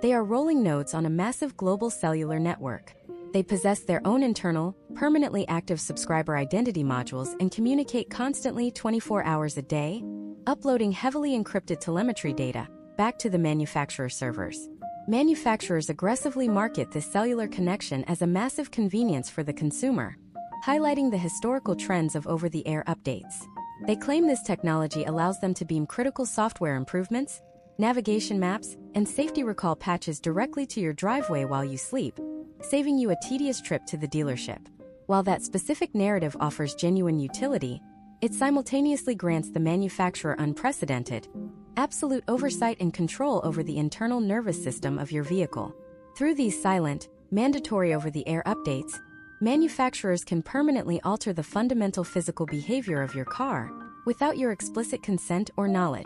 They are rolling nodes on a massive global cellular network. They possess their own internal, permanently active subscriber identity modules and communicate constantly 24 hours a day, uploading heavily encrypted telemetry data back to the manufacturer servers. Manufacturers aggressively market this cellular connection as a massive convenience for the consumer, highlighting the historical trends of over-the-air updates. They claim this technology allows them to beam critical software improvements, navigation maps, and safety recall patches directly to your driveway while you sleep, saving you a tedious trip to the dealership. While that specific narrative offers genuine utility, it simultaneously grants the manufacturer unprecedented, absolute oversight and control over the internal nervous system of your vehicle. Through these silent, mandatory over-the-air updates, manufacturers can permanently alter the fundamental physical behavior of your car without your explicit consent or knowledge.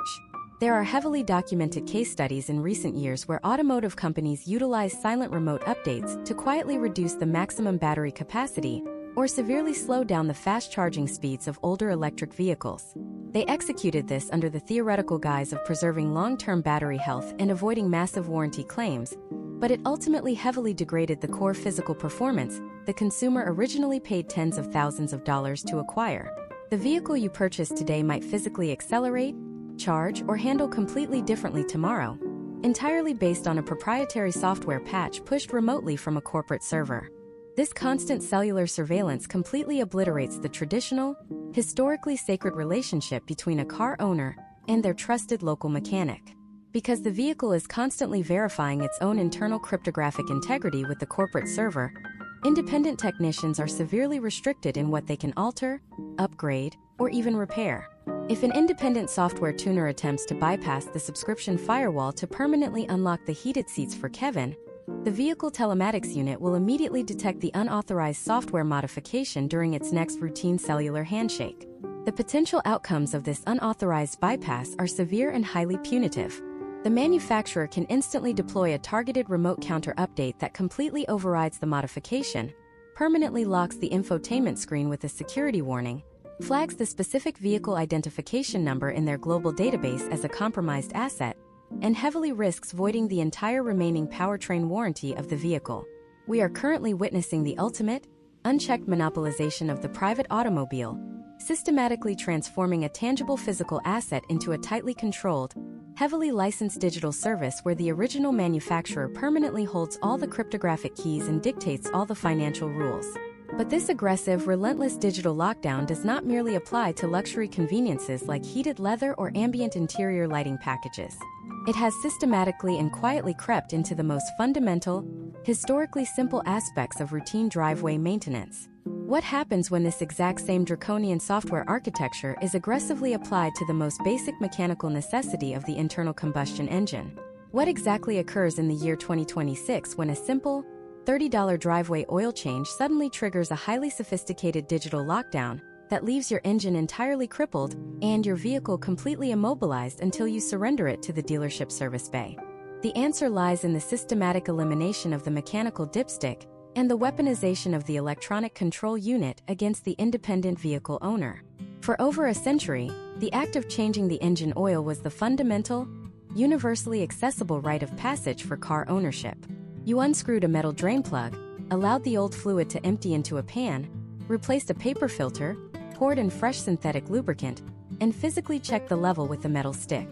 There are heavily documented case studies in recent years where automotive companies utilize silent remote updates to quietly reduce the maximum battery capacity or severely slow down the fast charging speeds of older electric vehicles. They executed this under the theoretical guise of preserving long-term battery health and avoiding massive warranty claims, but it ultimately heavily degraded the core physical performance the consumer originally paid tens of thousands of dollars to acquire. The vehicle you purchase today might physically accelerate, charge, or handle completely differently tomorrow, entirely based on a proprietary software patch pushed remotely from a corporate server. This constant cellular surveillance completely obliterates the traditional, historically sacred relationship between a car owner and their trusted local mechanic. Because the vehicle is constantly verifying its own internal cryptographic integrity with the corporate server, independent technicians are severely restricted in what they can alter, upgrade, or even repair. If an independent software tuner attempts to bypass the subscription firewall to permanently unlock the heated seats for Kevin, the vehicle telematics unit will immediately detect the unauthorized software modification during its next routine cellular handshake. The potential outcomes of this unauthorized bypass are severe and highly punitive. The manufacturer can instantly deploy a targeted remote counter update that completely overrides the modification, permanently locks the infotainment screen with a security warning, flags the specific vehicle identification number in their global database as a compromised asset, and heavily risks voiding the entire remaining powertrain warranty of the vehicle. We are currently witnessing the ultimate, unchecked monopolization of the private automobile, systematically transforming a tangible physical asset into a tightly controlled, heavily licensed digital service where the original manufacturer permanently holds all the cryptographic keys and dictates all the financial rules. But this aggressive, relentless digital lockdown does not merely apply to luxury conveniences like heated leather or ambient interior lighting packages. It has systematically and quietly crept into the most fundamental, historically simple aspects of routine driveway maintenance. What happens when this exact same draconian software architecture is aggressively applied to the most basic mechanical necessity of the internal combustion engine? What exactly occurs in the year 2026 when a simple, $30 driveway oil change suddenly triggers a highly sophisticated digital lockdown that leaves your engine entirely crippled and your vehicle completely immobilized until you surrender it to the dealership service bay. The answer lies in the systematic elimination of the mechanical dipstick and the weaponization of the electronic control unit against the independent vehicle owner. For over a century, the act of changing the engine oil was the fundamental, universally accessible rite of passage for car ownership. You unscrewed a metal drain plug, allowed the old fluid to empty into a pan, replaced a paper filter, poured in fresh synthetic lubricant, and physically checked the level with the metal stick.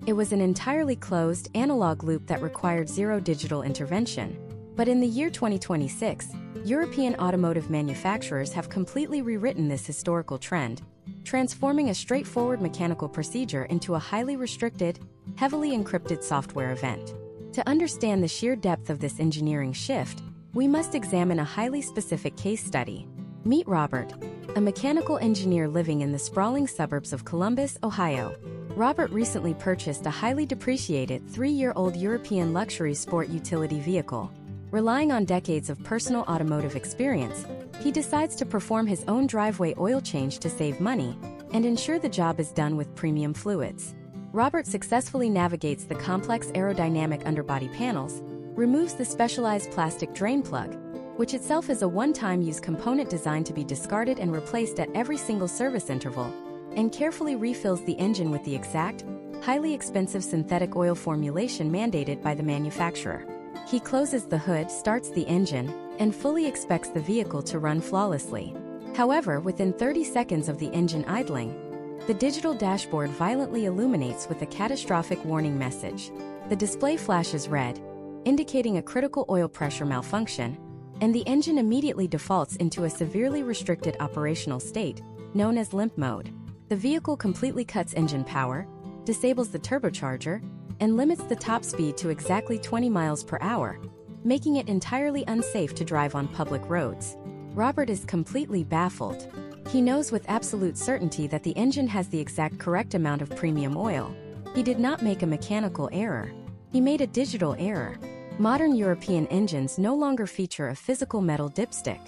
It was an entirely closed, analog loop that required zero digital intervention. But in the year 2026, European automotive manufacturers have completely rewritten this historical trend, transforming a straightforward mechanical procedure into a highly restricted, heavily encrypted software event. To understand the sheer depth of this engineering shift, we must examine a highly specific case study. Meet Robert, a mechanical engineer living in the sprawling suburbs of Columbus, Ohio. Robert recently purchased a highly depreciated 3-year-old European luxury sport utility vehicle. Relying on decades of personal automotive experience, he decides to perform his own driveway oil change to save money and ensure the job is done with premium fluids. Robert successfully navigates the complex aerodynamic underbody panels, removes the specialized plastic drain plug, which itself is a one-time use component designed to be discarded and replaced at every single service interval, and carefully refills the engine with the exact, highly expensive synthetic oil formulation mandated by the manufacturer. He closes the hood, starts the engine, and fully expects the vehicle to run flawlessly. However, within 30 seconds of the engine idling, the digital dashboard violently illuminates with a catastrophic warning message. The display flashes red, indicating a critical oil pressure malfunction, and the engine immediately defaults into a severely restricted operational state, known as limp mode. The vehicle completely cuts engine power, disables the turbocharger, and limits the top speed to exactly 20 miles per hour, making it entirely unsafe to drive on public roads. Robert is completely baffled. He knows with absolute certainty that the engine has the exact correct amount of premium oil. He did not make a mechanical error. He made a digital error. Modern European engines no longer feature a physical metal dipstick.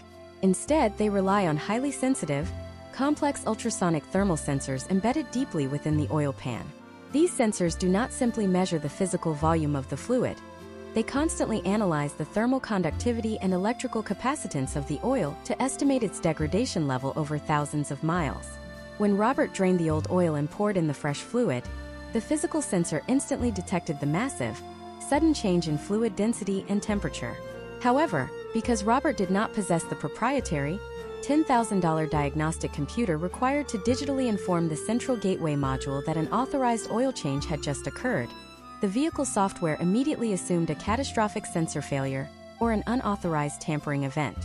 Instead, they rely on highly sensitive, complex ultrasonic thermal sensors embedded deeply within the oil pan. These sensors do not simply measure the physical volume of the fluid. They constantly analyze the thermal conductivity and electrical capacitance of the oil to estimate its degradation level over thousands of miles. When Robert drained the old oil and poured in the fresh fluid, the physical sensor instantly detected the massive, sudden change in fluid density and temperature. However, because Robert did not possess the proprietary, $10,000 diagnostic computer required to digitally inform the central gateway module that an authorized oil change had just occurred, the vehicle software immediately assumed a catastrophic sensor failure or an unauthorized tampering event.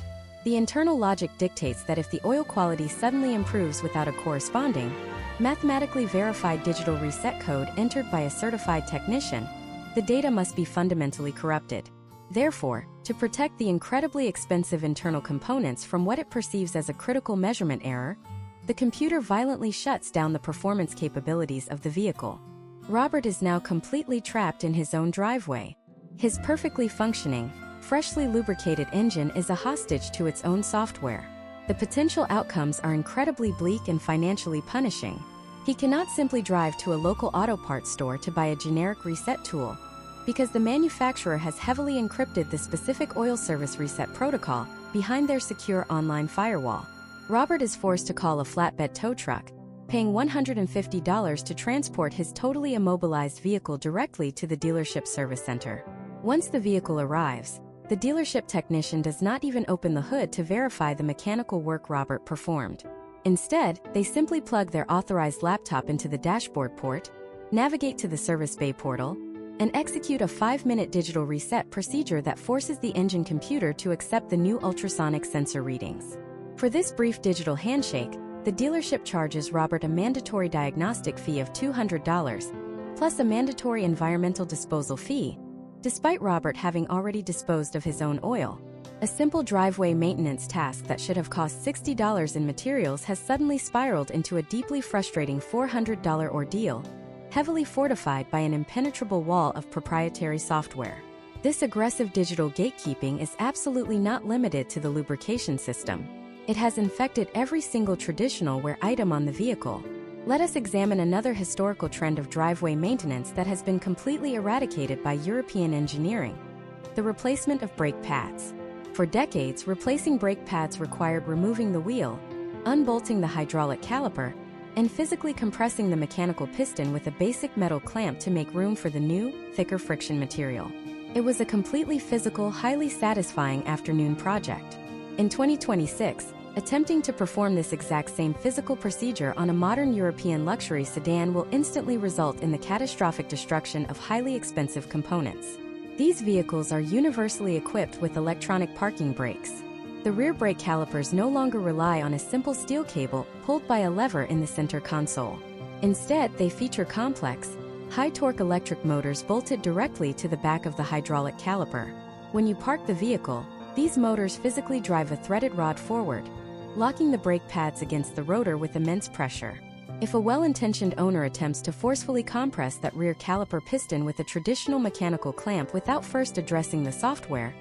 The internal logic dictates that if the oil quality suddenly improves without a corresponding, mathematically verified digital reset code entered by a certified technician, the data must be fundamentally corrupted. Therefore, to protect the incredibly expensive internal components from what it perceives as a critical measurement error, the computer violently shuts down the performance capabilities of the vehicle. Robert is now completely trapped in his own driveway. His perfectly functioning, freshly lubricated engine is a hostage to its own software. The potential outcomes are incredibly bleak and financially punishing. He cannot simply drive to a local auto parts store to buy a generic reset tool, because the manufacturer has heavily encrypted the specific oil service reset protocol behind their secure online firewall. Robert is forced to call a flatbed tow truck, paying $150 to transport his totally immobilized vehicle directly to the dealership service center. Once the vehicle arrives, the dealership technician does not even open the hood to verify the mechanical work Robert performed. Instead, they simply plug their authorized laptop into the dashboard port, navigate to the service bay portal, and execute a 5-minute digital reset procedure that forces the engine computer to accept the new ultrasonic sensor readings. For this brief digital handshake, the dealership charges Robert a mandatory diagnostic fee of $200, plus a mandatory environmental disposal fee, despite Robert having already disposed of his own oil. A simple driveway maintenance task that should have cost $60 in materials has suddenly spiraled into a deeply frustrating $400 ordeal, heavily fortified by an impenetrable wall of proprietary software. This aggressive digital gatekeeping is absolutely not limited to the lubrication system. It has infected every single traditional wear item on the vehicle. Let us examine another historical trend of driveway maintenance that has been completely eradicated by European engineering: the replacement of brake pads. For decades, replacing brake pads required removing the wheel, unbolting the hydraulic caliper, and physically compressing the mechanical piston with a basic metal clamp to make room for the new, thicker friction material. It was a completely physical, highly satisfying afternoon project. In 2026, attempting to perform this exact same physical procedure on a modern European luxury sedan will instantly result in the catastrophic destruction of highly expensive components. These vehicles are universally equipped with electronic parking brakes. The rear brake calipers no longer rely on a simple steel cable pulled by a lever in the center console. Instead, they feature complex, high-torque electric motors bolted directly to the back of the hydraulic caliper. When you park the vehicle, these motors physically drive a threaded rod forward, locking the brake pads against the rotor with immense pressure. If a well-intentioned owner attempts to forcefully compress that rear caliper piston with a traditional mechanical clamp without first addressing the software,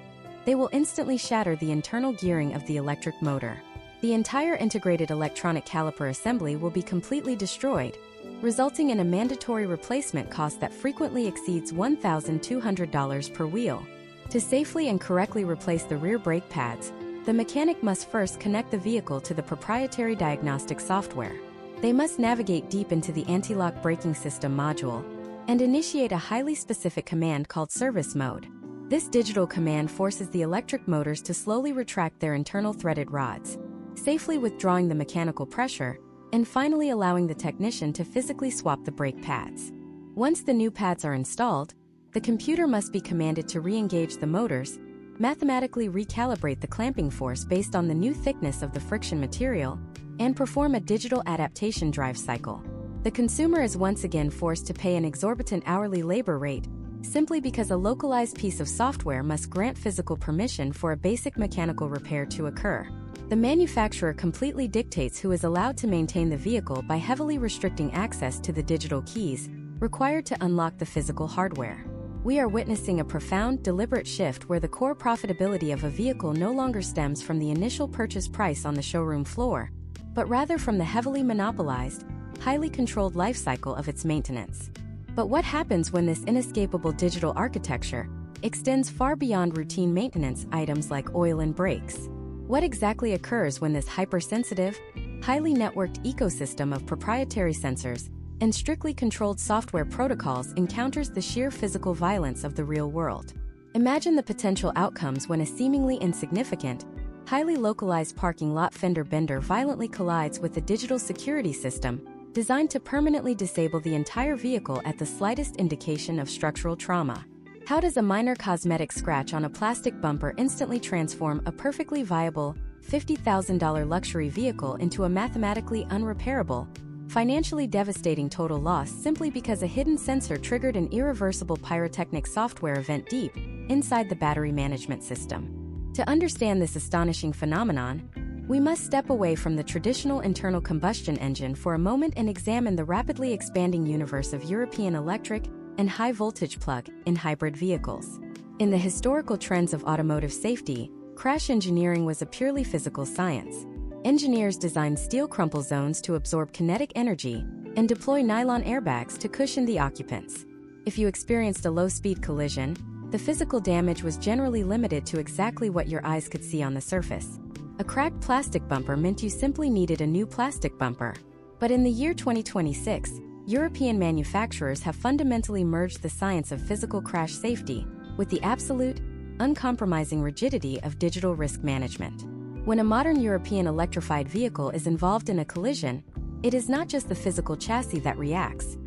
they will instantly shatter the internal gearing of the electric motor. The entire integrated electronic caliper assembly will be completely destroyed, resulting in a mandatory replacement cost that frequently exceeds $1,200 per wheel. To safely and correctly replace the rear brake pads, the mechanic must first connect the vehicle to the proprietary diagnostics software. They must navigate deep into the anti-lock braking system module and initiate a highly specific command called service mode. This digital command forces the electric motors to slowly retract their internal threaded rods, safely withdrawing the mechanical pressure, and finally allowing the technician to physically swap the brake pads. Once the new pads are installed, the computer must be commanded to re-engage the motors, mathematically recalibrate the clamping force based on the new thickness of the friction material, and perform a digital adaptation drive cycle. The consumer is once again forced to pay an exorbitant hourly labor rate, simply because a localized piece of software must grant physical permission for a basic mechanical repair to occur. The manufacturer completely dictates who is allowed to maintain the vehicle by heavily restricting access to the digital keys required to unlock the physical hardware. We are witnessing a profound, deliberate shift where the core profitability of a vehicle no longer stems from the initial purchase price on the showroom floor, but rather from the heavily monopolized, highly controlled life cycle of its maintenance. But what happens when this inescapable digital architecture extends far beyond routine maintenance items like oil and brakes? What exactly occurs when this hypersensitive, highly networked ecosystem of proprietary sensors and strictly controlled software protocols encounters the sheer physical violence of the real world? Imagine the potential outcomes when a seemingly insignificant, highly localized parking lot fender bender violently collides with a digital security system designed to permanently disable the entire vehicle at the slightest indication of structural trauma. How does a minor cosmetic scratch on a plastic bumper instantly transform a perfectly viable, $50,000 luxury vehicle into a mathematically unrepairable, financially devastating total loss simply because a hidden sensor triggered an irreversible pyrotechnic software event deep inside the battery management system? To understand this astonishing phenomenon, we must step away from the traditional internal combustion engine for a moment and examine the rapidly expanding universe of European electric and high-voltage plug-in hybrid vehicles. In the historical trends of automotive safety, crash engineering was a purely physical science. Engineers designed steel crumple zones to absorb kinetic energy and deploy nylon airbags to cushion the occupants. If you experienced a low-speed collision, the physical damage was generally limited to exactly what your eyes could see on the surface. A cracked plastic bumper meant you simply needed a new plastic bumper. But in the year 2026, European manufacturers have fundamentally merged the science of physical crash safety with the absolute, uncompromising rigidity of digital risk management. When a modern European electrified vehicle is involved in a collision, it is not just the physical chassis that reacts.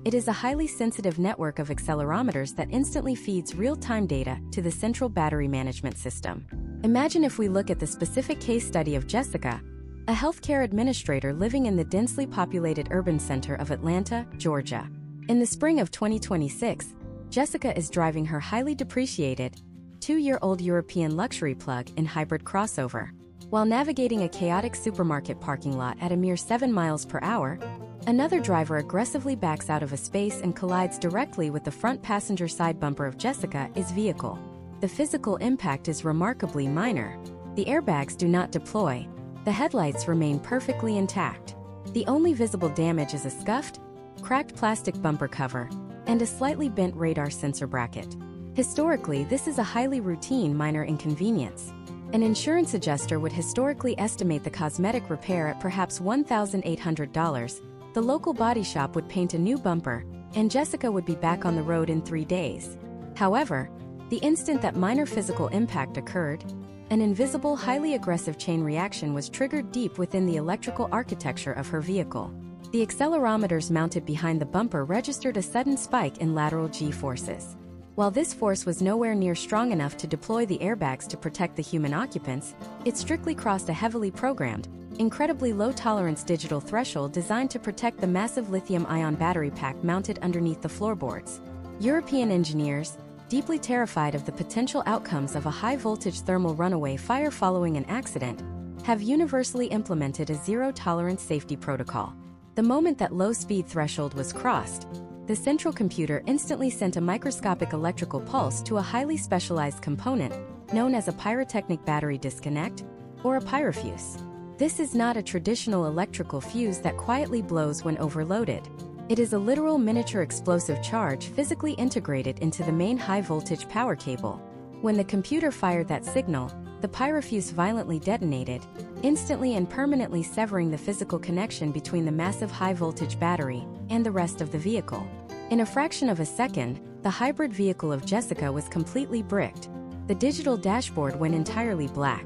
It is a highly sensitive network of accelerometers that instantly feeds real-time data to the central battery management system. Imagine if we look at the specific case study of Jessica, a healthcare administrator living in the densely populated urban center of Atlanta, Georgia. In the spring of 2026, Jessica is driving her highly depreciated, 2-year-old European luxury plug-in hybrid crossover. While navigating a chaotic supermarket parking lot at a mere 7 miles per hour, another driver aggressively backs out of a space and collides directly with the front passenger side bumper of Jessica's vehicle. the physical impact is remarkably minor. The airbags do not deploy. The headlights remain perfectly intact. The only visible damage is a scuffed, cracked plastic bumper cover and a slightly bent radar sensor bracket. Historically, this is a highly routine minor inconvenience. An insurance adjuster would historically estimate the cosmetic repair at perhaps $1,800. The local body shop would paint a new bumper, and Jessica would be back on the road in 3 days. However, the instant that minor physical impact occurred, an invisible, highly aggressive chain reaction was triggered deep within the electrical architecture of her vehicle. The accelerometers mounted behind the bumper registered a sudden spike in lateral G-forces. While this force was nowhere near strong enough to deploy the airbags to protect the human occupants, it strictly crossed a heavily programmed, incredibly low-tolerance digital threshold designed to protect the massive lithium-ion battery pack mounted underneath the floorboards. European engineers, deeply terrified of the potential outcomes of a high-voltage thermal runaway fire following an accident, have universally implemented a zero-tolerance safety protocol. The moment that low-speed threshold was crossed, the central computer instantly sent a microscopic electrical pulse to a highly specialized component known as a pyrotechnic battery disconnect, or a pyrofuse. This is not a traditional electrical fuse that quietly blows when overloaded. It is a literal miniature explosive charge physically integrated into the main high-voltage power cable. When the computer fired that signal, the pyrofuse violently detonated, instantly and permanently severing the physical connection between the massive high-voltage battery and the rest of the vehicle. In a fraction of a second, the hybrid vehicle of Jessica was completely bricked. The digital dashboard went entirely black.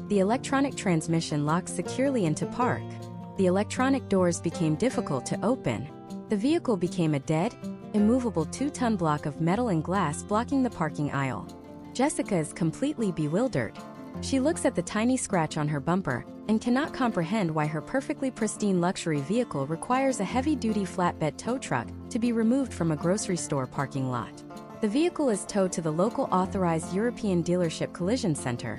The electronic transmission locked securely into park. The electronic doors became difficult to open. The vehicle became a dead, immovable 2-ton block of metal and glass blocking the parking aisle. Jessica is completely bewildered. She looks at the tiny scratch on her bumper and cannot comprehend why her perfectly pristine luxury vehicle requires a heavy-duty flatbed tow truck to be removed from a grocery store parking lot. The vehicle is towed to the local authorized European dealership collision center,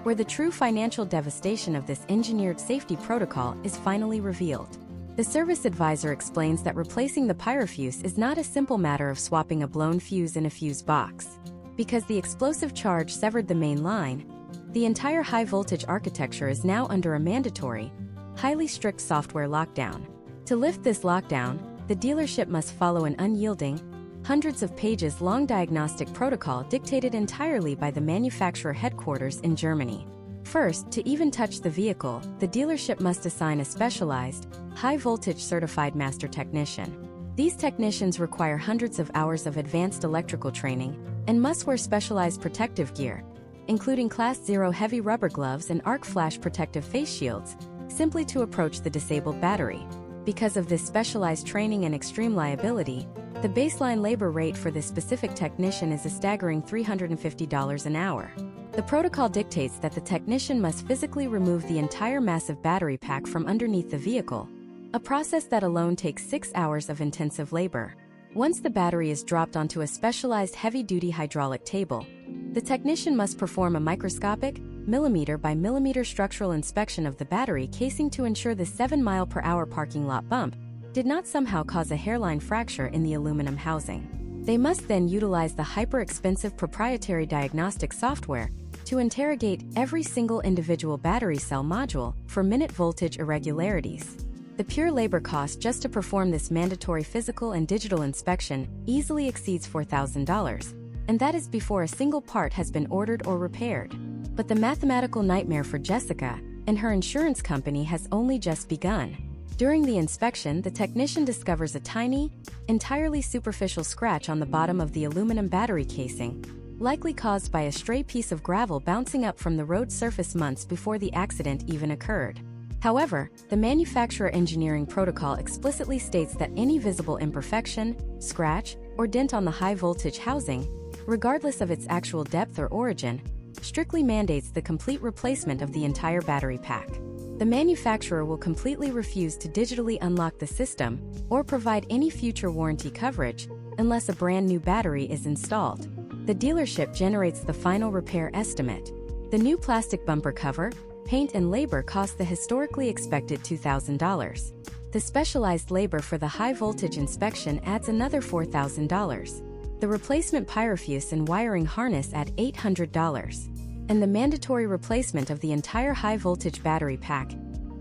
where the true financial devastation of this engineered safety protocol is finally revealed. The service advisor explains that replacing the pyrofuse is not a simple matter of swapping a blown fuse in a fuse box. Because the explosive charge severed the main line, the entire high-voltage architecture is now under a mandatory, highly strict software lockdown. To lift this lockdown, the dealership must follow an unyielding, hundreds of pages long diagnostic protocol dictated entirely by the manufacturer headquarters in Germany. First, to even touch the vehicle, the dealership must assign a specialized, high-voltage certified master technician. These technicians require hundreds of hours of advanced electrical training and must wear specialized protective gear, including Class 0 heavy rubber gloves and arc flash protective face shields, simply to approach the disabled battery. Because of this specialized training and extreme liability, the baseline labor rate for this specific technician is a staggering $350 an hour. The protocol dictates that the technician must physically remove the entire massive battery pack from underneath the vehicle, a process that alone takes 6 hours of intensive labor. Once the battery is dropped onto a specialized heavy-duty hydraulic table, the technician must perform a microscopic, millimeter by millimeter structural inspection of the battery casing to ensure the 7-mile-per-hour parking lot bump did not somehow cause a hairline fracture in the aluminum housing. They must then utilize the hyper-expensive proprietary diagnostic software to interrogate every single individual battery cell module for minute voltage irregularities. The pure labor cost just to perform this mandatory physical and digital inspection easily exceeds $4,000, and that is before a single part has been ordered or repaired. But the mathematical nightmare for Jessica and her insurance company has only just begun. During the inspection, the technician discovers a tiny, entirely superficial scratch on the bottom of the aluminum battery casing, likely caused by a stray piece of gravel bouncing up from the road surface months before the accident even occurred. However, the manufacturer engineering protocol explicitly states that any visible imperfection, scratch, or dent on the high-voltage housing, regardless of its actual depth or origin, strictly mandates the complete replacement of the entire battery pack. The manufacturer will completely refuse to digitally unlock the system or provide any future warranty coverage unless a brand new battery is installed. The dealership generates the final repair estimate. The new plastic bumper cover, paint and labor cost the historically expected $2,000. The specialized labor for the high-voltage inspection adds another $4,000. the replacement pyrofuse and wiring harness at $800, and the mandatory replacement of the entire high-voltage battery pack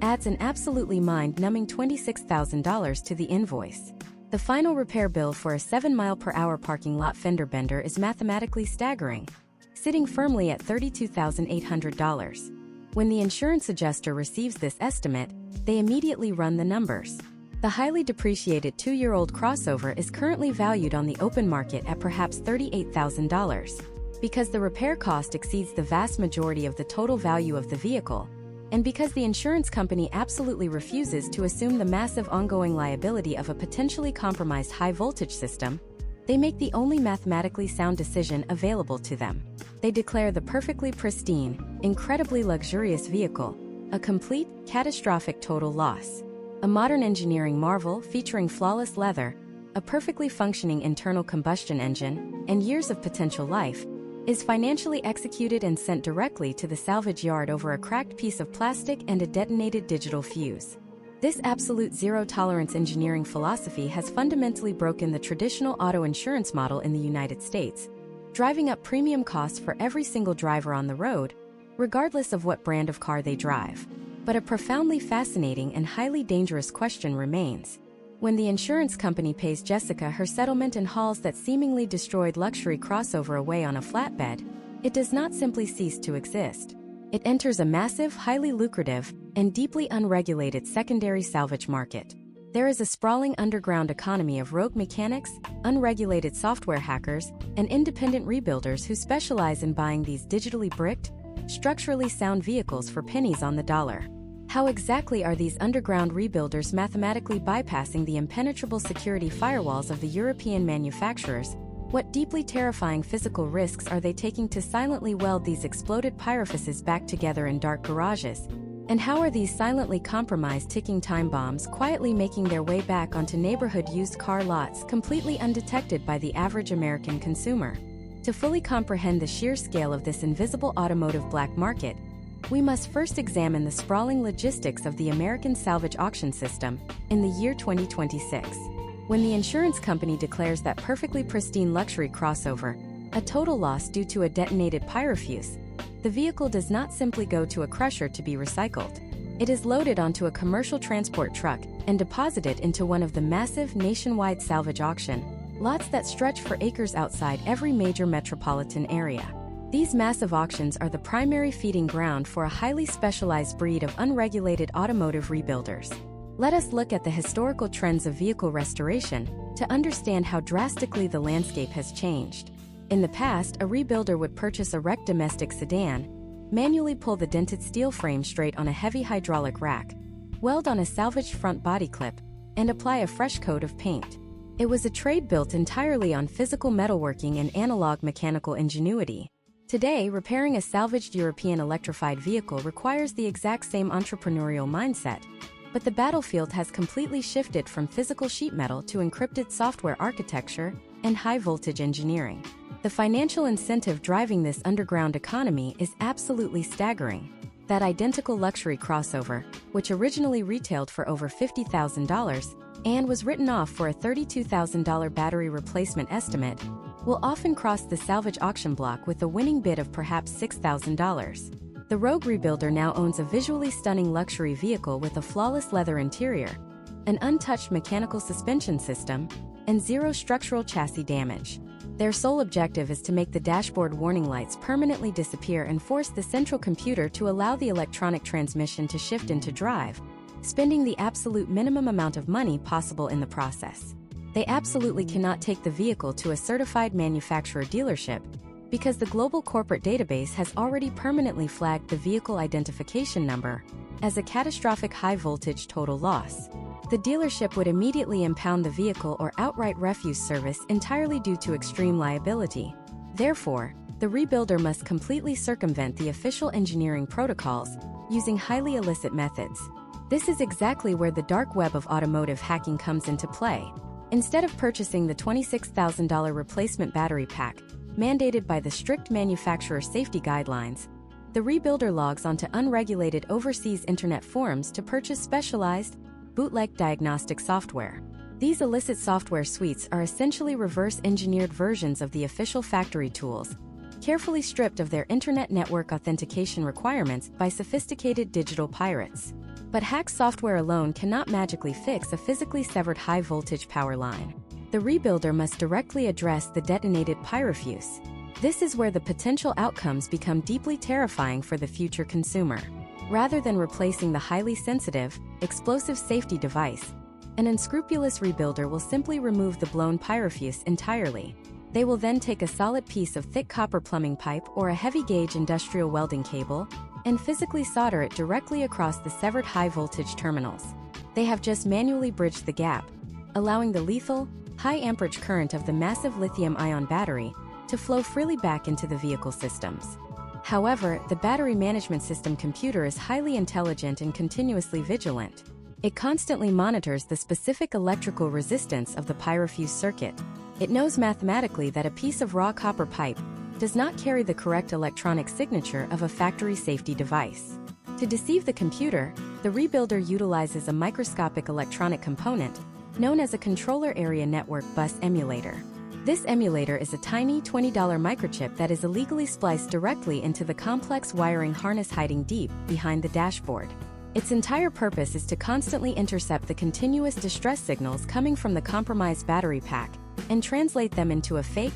adds an absolutely mind-numbing $26,000 to the invoice. The final repair bill for a 7-mile-per-hour parking lot fender bender is mathematically staggering, sitting firmly at $32,800. When the insurance adjuster receives this estimate, they immediately run the numbers. The highly depreciated 2-year-old crossover is currently valued on the open market at perhaps $38,000. Because the repair cost exceeds the vast majority of the total value of the vehicle, and because the insurance company absolutely refuses to assume the massive ongoing liability of a potentially compromised high-voltage system, they make the only mathematically sound decision available to them. They declare the perfectly pristine, incredibly luxurious vehicle a complete, catastrophic total loss. A modern engineering marvel featuring flawless leather, a perfectly functioning internal combustion engine, and years of potential life, is financially executed and sent directly to the salvage yard over a cracked piece of plastic and a detonated digital fuse. This absolute zero-tolerance engineering philosophy has fundamentally broken the traditional auto insurance model in the United States, driving up premium costs for every single driver on the road, regardless of what brand of car they drive. But a profoundly fascinating and highly dangerous question remains. When the insurance company pays Jessica her settlement and hauls that seemingly destroyed luxury crossover away on a flatbed, it does not simply cease to exist. It enters a massive, highly lucrative, and deeply unregulated secondary salvage market. There is a sprawling underground economy of rogue mechanics, unregulated software hackers, and independent rebuilders who specialize in buying these digitally bricked, structurally sound vehicles for pennies on the dollar. How exactly are these underground rebuilders mathematically bypassing the impenetrable security firewalls of the European manufacturers? What deeply terrifying physical risks are they taking to silently weld these exploded pyrofuses back together in dark garages? And how are these silently compromised ticking time bombs quietly making their way back onto neighborhood used car lots completely undetected by the average American consumer? To fully comprehend the sheer scale of this invisible automotive black market, we must first examine the sprawling logistics of the American salvage auction system in the year 2026. When the insurance company declares that perfectly pristine luxury crossover a total loss due to a detonated pyrofuse, the vehicle does not simply go to a crusher to be recycled. It is loaded onto a commercial transport truck and deposited into one of the massive nationwide salvage auction lots that stretch for acres outside every major metropolitan area. These massive auctions are the primary feeding ground for a highly specialized breed of unregulated automotive rebuilders. Let us look at the historical trends of vehicle restoration to understand how drastically the landscape has changed. In the past, a rebuilder would purchase a wrecked domestic sedan, manually pull the dented steel frame straight on a heavy hydraulic rack, weld on a salvaged front body clip, and apply a fresh coat of paint. It was a trade built entirely on physical metalworking and analog mechanical ingenuity. Today, repairing a salvaged European electrified vehicle requires the exact same entrepreneurial mindset, but the battlefield has completely shifted from physical sheet metal to encrypted software architecture and high-voltage engineering. The financial incentive driving this underground economy is absolutely staggering. That identical luxury crossover, which originally retailed for over $50,000 and was written off for a $32,000 battery replacement estimate, will often cross the salvage auction block with a winning bid of perhaps $6,000. The rogue rebuilder now owns a visually stunning luxury vehicle with a flawless leather interior, an untouched mechanical suspension system, and zero structural chassis damage. Their sole objective is to make the dashboard warning lights permanently disappear and force the central computer to allow the electronic transmission to shift into drive, spending the absolute minimum amount of money possible in the process. They absolutely cannot take the vehicle to a certified manufacturer dealership because the global corporate database has already permanently flagged the vehicle identification number as a catastrophic high-voltage total loss. The dealership would immediately impound the vehicle or outright refuse service entirely due to extreme liability. Therefore, the rebuilder must completely circumvent the official engineering protocols using highly illicit methods. This is exactly where the dark web of automotive hacking comes into play. Instead of purchasing the $26,000 replacement battery pack, mandated by the strict manufacturer safety guidelines, the rebuilder logs onto unregulated overseas internet forums to purchase specialized, bootleg diagnostic software. These illicit software suites are essentially reverse-engineered versions of the official factory tools, carefully stripped of their internet network authentication requirements by sophisticated digital pirates. But hacked software alone cannot magically fix a physically severed high-voltage power line. The rebuilder must directly address the detonated pyrofuse. This is where the potential outcomes become deeply terrifying for the future consumer. Rather than replacing the highly sensitive, explosive safety device, an unscrupulous rebuilder will simply remove the blown pyrofuse entirely. They will then take a solid piece of thick copper plumbing pipe or a heavy-gauge industrial welding cable and physically solder it directly across the severed high-voltage terminals. They have just manually bridged the gap, allowing the lethal, high-amperage current of the massive lithium-ion battery to flow freely back into the vehicle systems. However, the battery management system computer is highly intelligent and continuously vigilant. It constantly monitors the specific electrical resistance of the pyrofuse circuit. It knows mathematically that a piece of raw copper pipe does not carry the correct electronic signature of a factory safety device. To deceive the computer, the rebuilder utilizes a microscopic electronic component known as a controller area network bus emulator. This emulator is a tiny $20 microchip that is illegally spliced directly into the complex wiring harness hiding deep behind the dashboard. Its entire purpose is to constantly intercept the continuous distress signals coming from the compromised battery pack and translate them into a fake,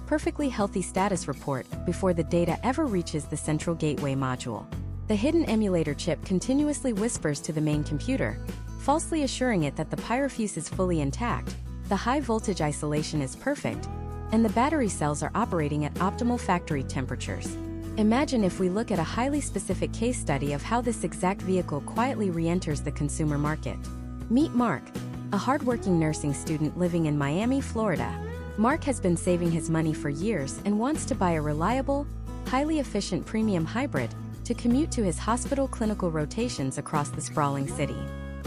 perfectly healthy status report before the data ever reaches the central gateway module. The hidden emulator chip continuously whispers to the main computer, falsely assuring it that the pyrofuse is fully intact, the high-voltage isolation is perfect, and the battery cells are operating at optimal factory temperatures. Imagine if we look at a highly specific case study of how this exact vehicle quietly re-enters the consumer market. Meet Mark, a hardworking nursing student living in Miami, Florida. Mark has been saving his money for years and wants to buy a reliable, highly efficient premium hybrid to commute to his hospital clinical rotations across the sprawling city.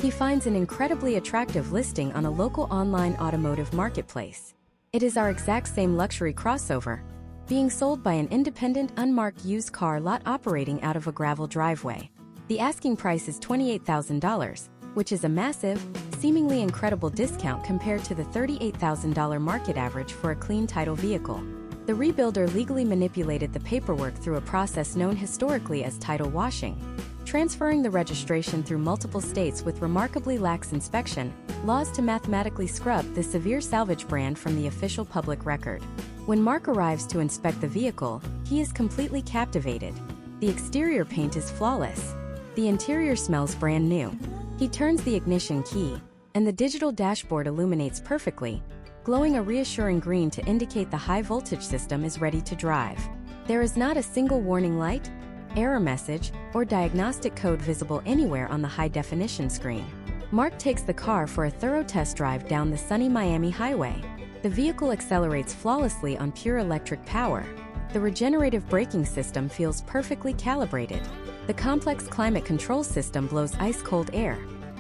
He finds an incredibly attractive listing on a local online automotive marketplace. It is our exact same luxury crossover, being sold by an independent unmarked used car lot operating out of a gravel driveway. The asking price is $28,000, which is a massive, seemingly incredible discount compared to the $38,000 market average for a clean title vehicle. The rebuilder legally manipulated the paperwork through a process known historically as title washing, transferring the registration through multiple states with remarkably lax inspection laws to mathematically scrub the severe salvage brand from the official public record. When Mark arrives to inspect the vehicle, he is completely captivated. The exterior paint is flawless. The interior smells brand new. He turns the ignition key, and the digital dashboard illuminates perfectly, glowing a reassuring green to indicate the high-voltage system is ready to drive. There is not a single warning light, error message, or diagnostic code visible anywhere on the high-definition screen. Mark takes the car for a thorough test drive down the sunny Miami highway. The vehicle accelerates flawlessly on pure electric power. The regenerative braking system feels perfectly calibrated. The complex climate control system blows ice-cold air.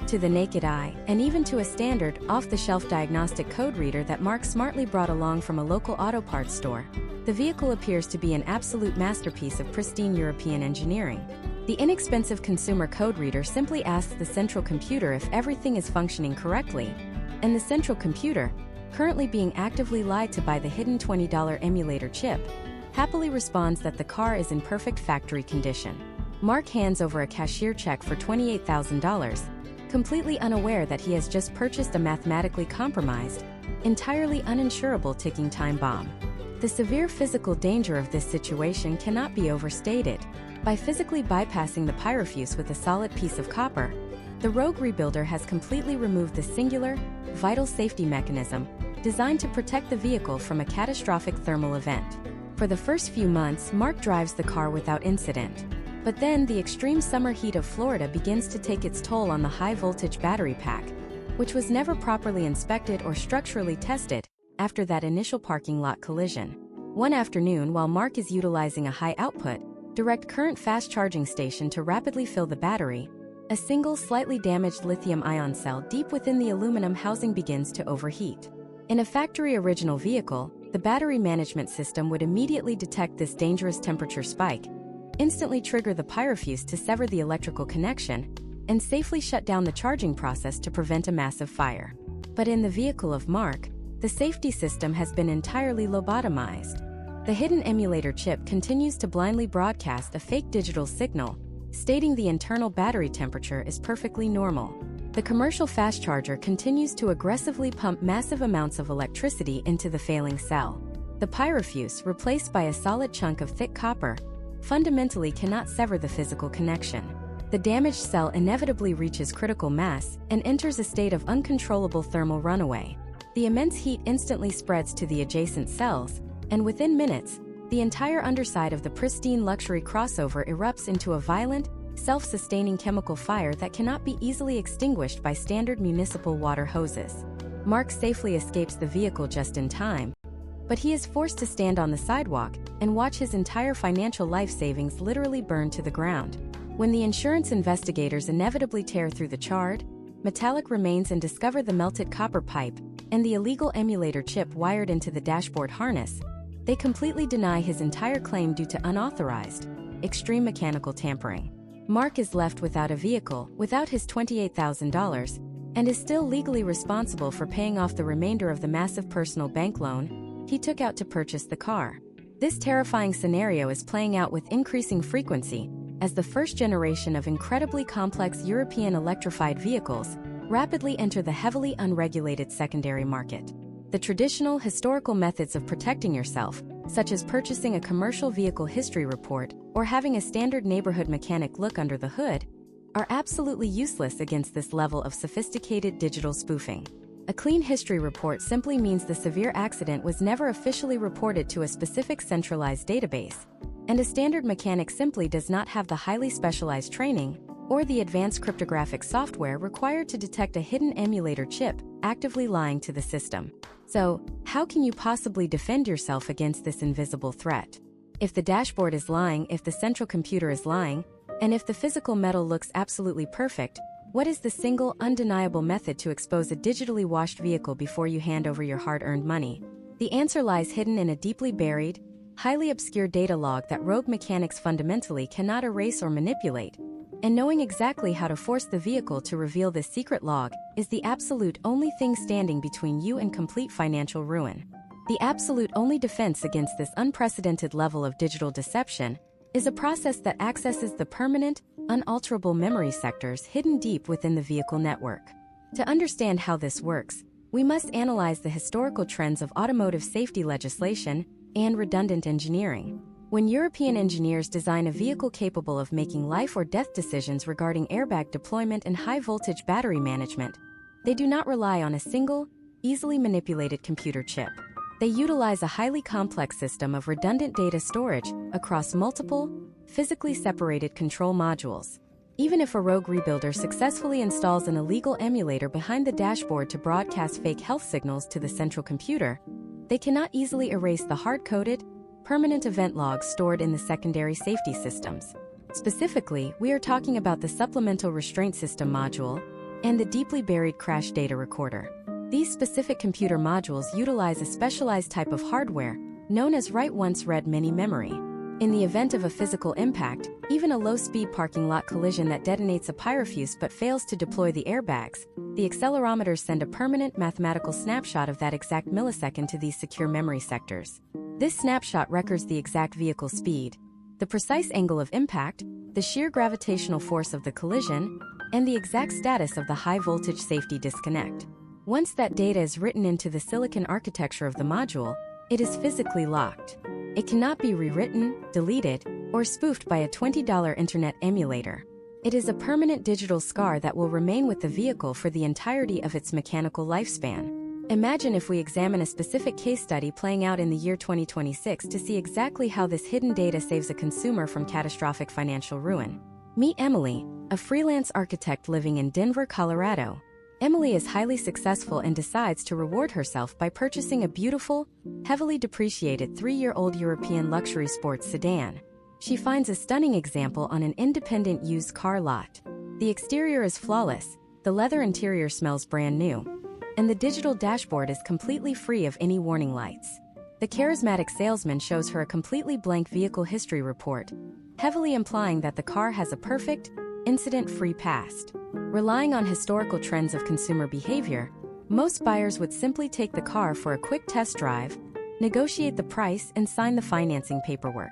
To the naked eye, and even to a standard, off-the-shelf diagnostic code reader that Mark smartly brought along from a local auto parts store, the vehicle appears to be an absolute masterpiece of pristine European engineering. The inexpensive consumer code reader simply asks the central computer if everything is functioning correctly, and the central computer, currently being actively lied to by the hidden $20 emulator chip, happily responds that the car is in perfect factory condition. Mark hands over a cashier check for $28,000, completely unaware that he has just purchased a mathematically compromised, entirely uninsurable ticking time bomb. The severe physical danger of this situation cannot be overstated. By physically bypassing the pyrofuse with a solid piece of copper, the rogue rebuilder has completely removed the singular, vital safety mechanism designed to protect the vehicle from a catastrophic thermal event. For the first few months, Mark drives the car without incident. But then the extreme summer heat of Florida begins to take its toll on the high-voltage battery pack, which was never properly inspected or structurally tested after that initial parking lot collision. One afternoon, while Mark is utilizing a high-output, direct current fast-charging station to rapidly fill the battery, a single slightly damaged lithium-ion cell deep within the aluminum housing begins to overheat. In a factory-original vehicle, the battery management system would immediately detect this dangerous temperature spike, instantly trigger the pyrofuse to sever the electrical connection, and safely shut down the charging process to prevent a massive fire. But in the vehicle of Mark, the safety system has been entirely lobotomized. The hidden emulator chip continues to blindly broadcast a fake digital signal, stating the internal battery temperature is perfectly normal. The commercial fast charger continues to aggressively pump massive amounts of electricity into the failing cell. The pyrofuse, replaced by a solid chunk of thick copper, fundamentally cannot sever the physical connection. The damaged cell inevitably reaches critical mass and enters a state of uncontrollable thermal runaway. The immense heat instantly spreads to the adjacent cells, and within minutes, the entire underside of the pristine luxury crossover erupts into a violent, self-sustaining chemical fire that cannot be easily extinguished by standard municipal water hoses. Mark safely escapes the vehicle just in time, but he is forced to stand on the sidewalk and watch his entire financial life savings literally burn to the ground. When the insurance investigators inevitably tear through the charred, metallic remains and discover the melted copper pipe and the illegal emulator chip wired into the dashboard harness, they completely deny his entire claim due to unauthorized, extreme mechanical tampering. Mark is left without a vehicle, without his $28,000, and is still legally responsible for paying off the remainder of the massive personal bank loan he took out to purchase the car. This terrifying scenario is playing out with increasing frequency as the first generation of incredibly complex European electrified vehicles rapidly enter the heavily unregulated secondary market. The traditional historical methods of protecting yourself, such as purchasing a commercial vehicle history report or having a standard neighborhood mechanic look under the hood, are absolutely useless against this level of sophisticated digital spoofing. A clean history report simply means the severe accident was never officially reported to a specific centralized database, and a standard mechanic simply does not have the highly specialized training or the advanced cryptographic software required to detect a hidden emulator chip actively lying to the system. So, how can you possibly defend yourself against this invisible threat? If the dashboard is lying, if the central computer is lying, and if the physical metal looks absolutely perfect, what is the single, undeniable method to expose a digitally washed vehicle before you hand over your hard-earned money? The answer lies hidden in a deeply buried, highly obscure data log that rogue mechanics fundamentally cannot erase or manipulate, and knowing exactly how to force the vehicle to reveal this secret log is the absolute only thing standing between you and complete financial ruin. The absolute only defense against this unprecedented level of digital deception is a process that accesses the permanent, unalterable memory sectors hidden deep within the vehicle network. To understand how this works, we must analyze the historical trends of automotive safety legislation and redundant engineering. When European engineers design a vehicle capable of making life or death decisions regarding airbag deployment and high-voltage battery management, they do not rely on a single, easily manipulated computer chip. They utilize a highly complex system of redundant data storage across multiple, physically separated control modules. Even if a rogue rebuilder successfully installs an illegal emulator behind the dashboard to broadcast fake health signals to the central computer, they cannot easily erase the hard-coded, permanent event logs stored in the secondary safety systems. Specifically, we are talking about the supplemental restraint system module and the deeply buried crash data recorder. These specific computer modules utilize a specialized type of hardware known as write-once-read mini memory. In the event of a physical impact, even a low-speed parking lot collision that detonates a pyrofuse but fails to deploy the airbags, the accelerometers send a permanent mathematical snapshot of that exact millisecond to these secure memory sectors. This snapshot records the exact vehicle speed, the precise angle of impact, the sheer gravitational force of the collision, and the exact status of the high-voltage safety disconnect. Once that data is written into the silicon architecture of the module, it is physically locked. It cannot be rewritten, deleted, or spoofed by a $20 internet emulator. It is a permanent digital scar that will remain with the vehicle for the entirety of its mechanical lifespan. Imagine if we examine a specific case study playing out in the year 2026 to see exactly how this hidden data saves a consumer from catastrophic financial ruin. Meet Emily, a freelance architect living in Denver, Colorado. Emily is highly successful and decides to reward herself by purchasing a beautiful, heavily depreciated 3-year-old European luxury sports sedan. She finds a stunning example on an independent used car lot. The exterior is flawless, the leather interior smells brand new, and the digital dashboard is completely free of any warning lights. The charismatic salesman shows her a completely blank vehicle history report, heavily implying that the car has a perfect, incident-free past. Relying on historical trends of consumer behavior, Most buyers would simply take the car for a quick test drive, negotiate the price, and sign the financing paperwork.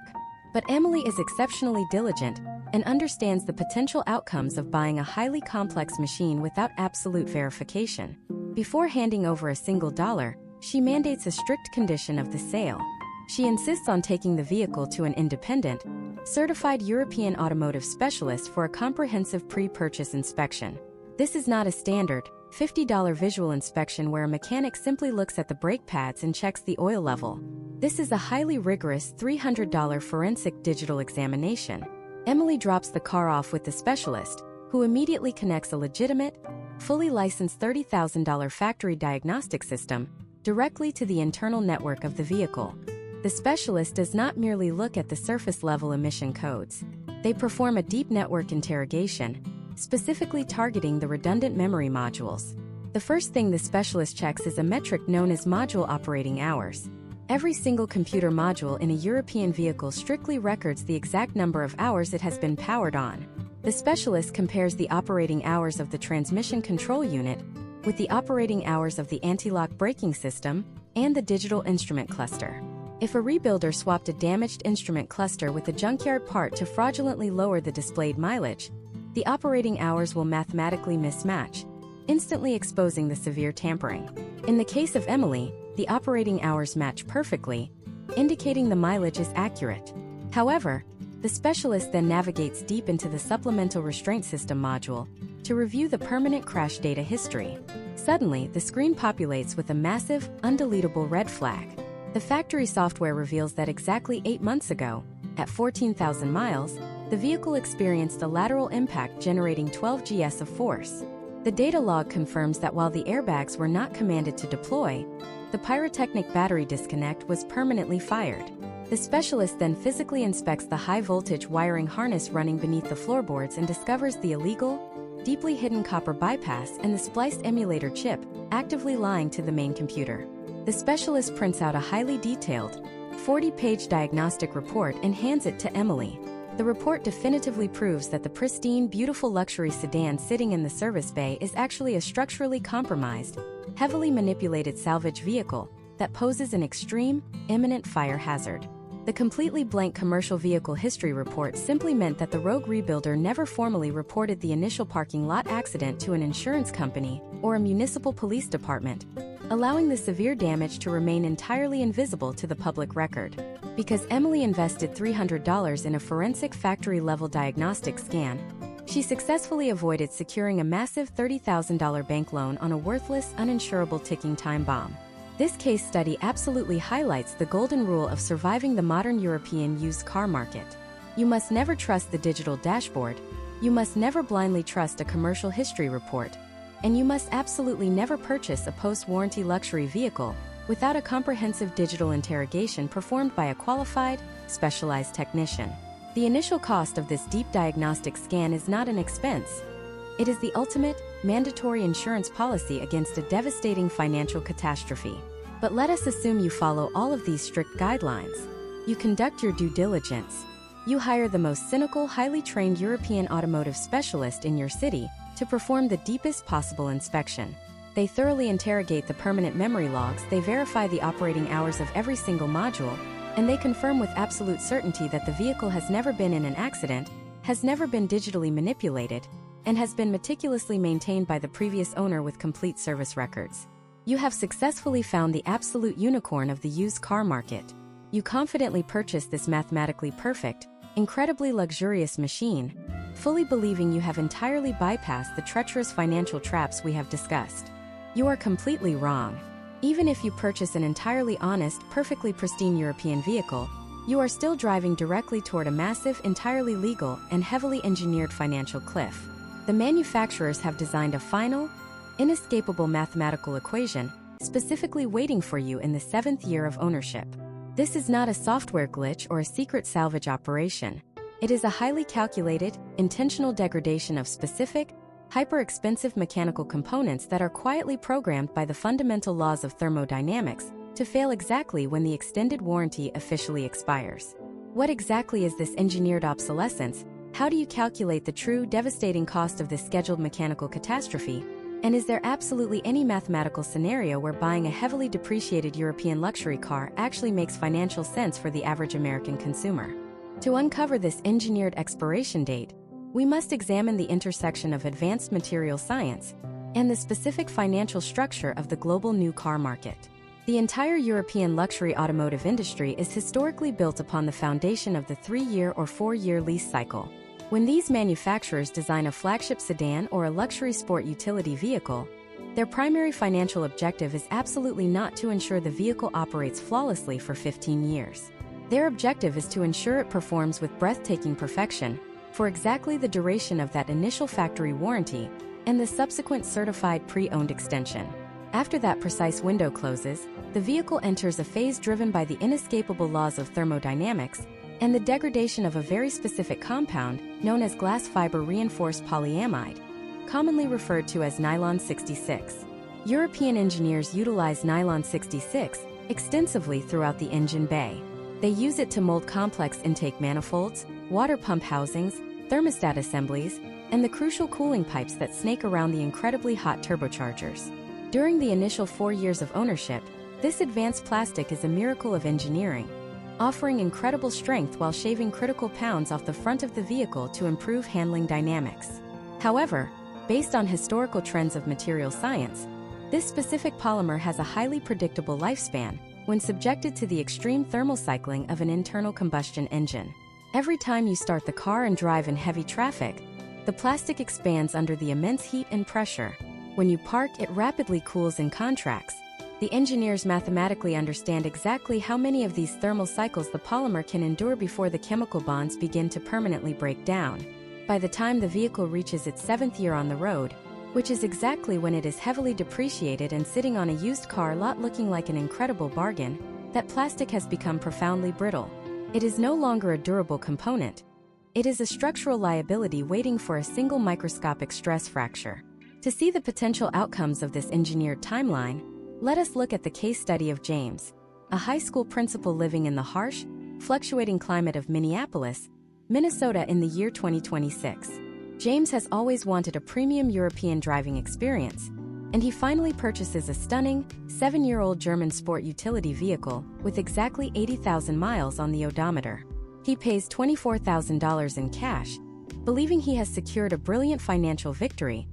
But Emily is exceptionally diligent and understands the potential outcomes of buying a highly complex machine without absolute verification. Before handing over a single dollar, she mandates a strict condition of the sale. She insists on taking the vehicle to an independent, certified European automotive specialist for a comprehensive pre-purchase inspection. This is not a standard $50 visual inspection where a mechanic simply looks at the brake pads and checks the oil level. This is a highly rigorous $300 forensic digital examination. Emily drops the car off with the specialist, who immediately connects a legitimate, fully licensed $30,000 factory diagnostic system directly to the internal network of the vehicle. The specialist does not merely look at the surface-level emission codes. They perform a deep network interrogation, specifically targeting the redundant memory modules. The first thing the specialist checks is a metric known as module operating hours. Every single computer module in a European vehicle strictly records the exact number of hours it has been powered on. The specialist compares the operating hours of the transmission control unit with the operating hours of the anti-lock braking system and the digital instrument cluster. If a rebuilder swapped a damaged instrument cluster with a junkyard part to fraudulently lower the displayed mileage, the operating hours will mathematically mismatch, instantly exposing the severe tampering. In the case of Emily, the operating hours match perfectly, indicating the mileage is accurate. However, the specialist then navigates deep into the supplemental restraint system module to review the permanent crash data history. Suddenly, the screen populates with a massive, undeletable red flag. The factory software reveals that exactly 8 months ago, at 14,000 miles, the vehicle experienced a lateral impact generating 12 gs of force. The data log confirms that while the airbags were not commanded to deploy, the pyrotechnic battery disconnect was permanently fired. The specialist then physically inspects the high-voltage wiring harness running beneath the floorboards and discovers the illegal, deeply hidden copper bypass and the spliced emulator chip actively lying to the main computer. The specialist prints out a highly detailed, 40-page diagnostic report and hands it to Emily. The report definitively proves that the pristine, beautiful luxury sedan sitting in the service bay is actually a structurally compromised, heavily manipulated salvage vehicle that poses an extreme, imminent fire hazard. The completely blank commercial vehicle history report simply meant that the rogue rebuilder never formally reported the initial parking lot accident to an insurance company or a municipal police department, allowing the severe damage to remain entirely invisible to the public record. Because Emily invested $300 in a forensic factory-level diagnostic scan, she successfully avoided securing a massive $30,000 bank loan on a worthless, uninsurable ticking time bomb. This case study absolutely highlights the golden rule of surviving the modern European used car market. You must never trust the digital dashboard, you must never blindly trust a commercial history report, and you must absolutely never purchase a post-warranty luxury vehicle without a comprehensive digital interrogation performed by a qualified, specialized technician. The initial cost of this deep diagnostic scan is not an expense. It is the ultimate, mandatory insurance policy against a devastating financial catastrophe. But let us assume you follow all of these strict guidelines. You conduct your due diligence. You hire the most cynical, highly trained European automotive specialist in your city to perform the deepest possible inspection. They thoroughly interrogate the permanent memory logs, they verify the operating hours of every single module, and they confirm with absolute certainty that the vehicle has never been in an accident, has never been digitally manipulated, and has been meticulously maintained by the previous owner with complete service records. You have successfully found the absolute unicorn of the used car market. You confidently purchase this mathematically perfect, incredibly luxurious machine, fully believing you have entirely bypassed the treacherous financial traps we have discussed. You are completely wrong. Even if you purchase an entirely honest, perfectly pristine European vehicle, you are still driving directly toward a massive, entirely legal, and heavily engineered financial cliff. The manufacturers have designed a final, inescapable mathematical equation, specifically waiting for you in the 7th year of ownership. This is not a software glitch or a secret salvage operation. It is a highly calculated, intentional degradation of specific, hyper-expensive mechanical components that are quietly programmed by the fundamental laws of thermodynamics to fail exactly when the extended warranty officially expires. What exactly is this engineered obsolescence? How do you calculate the true, devastating cost of this scheduled mechanical catastrophe? And is there absolutely any mathematical scenario where buying a heavily depreciated European luxury car actually makes financial sense for the average American consumer? To uncover this engineered expiration date, we must examine the intersection of advanced material science and the specific financial structure of the global new car market. The entire European luxury automotive industry is historically built upon the foundation of the 3-year or 4-year lease cycle. When these manufacturers design a flagship sedan or a luxury sport utility vehicle, their primary financial objective is absolutely not to ensure the vehicle operates flawlessly for 15 years. Their objective is to ensure it performs with breathtaking perfection for exactly the duration of that initial factory warranty and the subsequent certified pre-owned extension. After that precise window closes, the vehicle enters a phase driven by the inescapable laws of thermodynamics and the degradation of a very specific compound known as glass fiber reinforced polyamide, commonly referred to as nylon 66. European engineers utilize nylon 66 extensively throughout the engine bay. They use it to mold complex intake manifolds, water pump housings, thermostat assemblies, and the crucial cooling pipes that snake around the incredibly hot turbochargers. During the initial 4 years of ownership, this advanced plastic is a miracle of engineering, offering incredible strength while shaving critical pounds off the front of the vehicle to improve handling dynamics. However, based on historical trends of material science, this specific polymer has a highly predictable lifespan when subjected to the extreme thermal cycling of an internal combustion engine. Every time you start the car and drive in heavy traffic, the plastic expands under the immense heat and pressure. When you park, it rapidly cools and contracts. The engineers mathematically understand exactly how many of these thermal cycles the polymer can endure before the chemical bonds begin to permanently break down. By the time the vehicle reaches its 7th year on the road, which is exactly when it is heavily depreciated and sitting on a used car lot looking like an incredible bargain, that plastic has become profoundly brittle. It is no longer a durable component. It is a structural liability waiting for a single microscopic stress fracture. To see the potential outcomes of this engineered timeline, let us look at the case study of James, a high school principal living in the harsh, fluctuating climate of Minneapolis, Minnesota in the year 2026. James has always wanted a premium European driving experience, and he finally purchases a stunning, 7-year-old German sport utility vehicle with exactly 80,000 miles on the odometer. He pays $24,000 in cash, believing he has secured a brilliant financial victory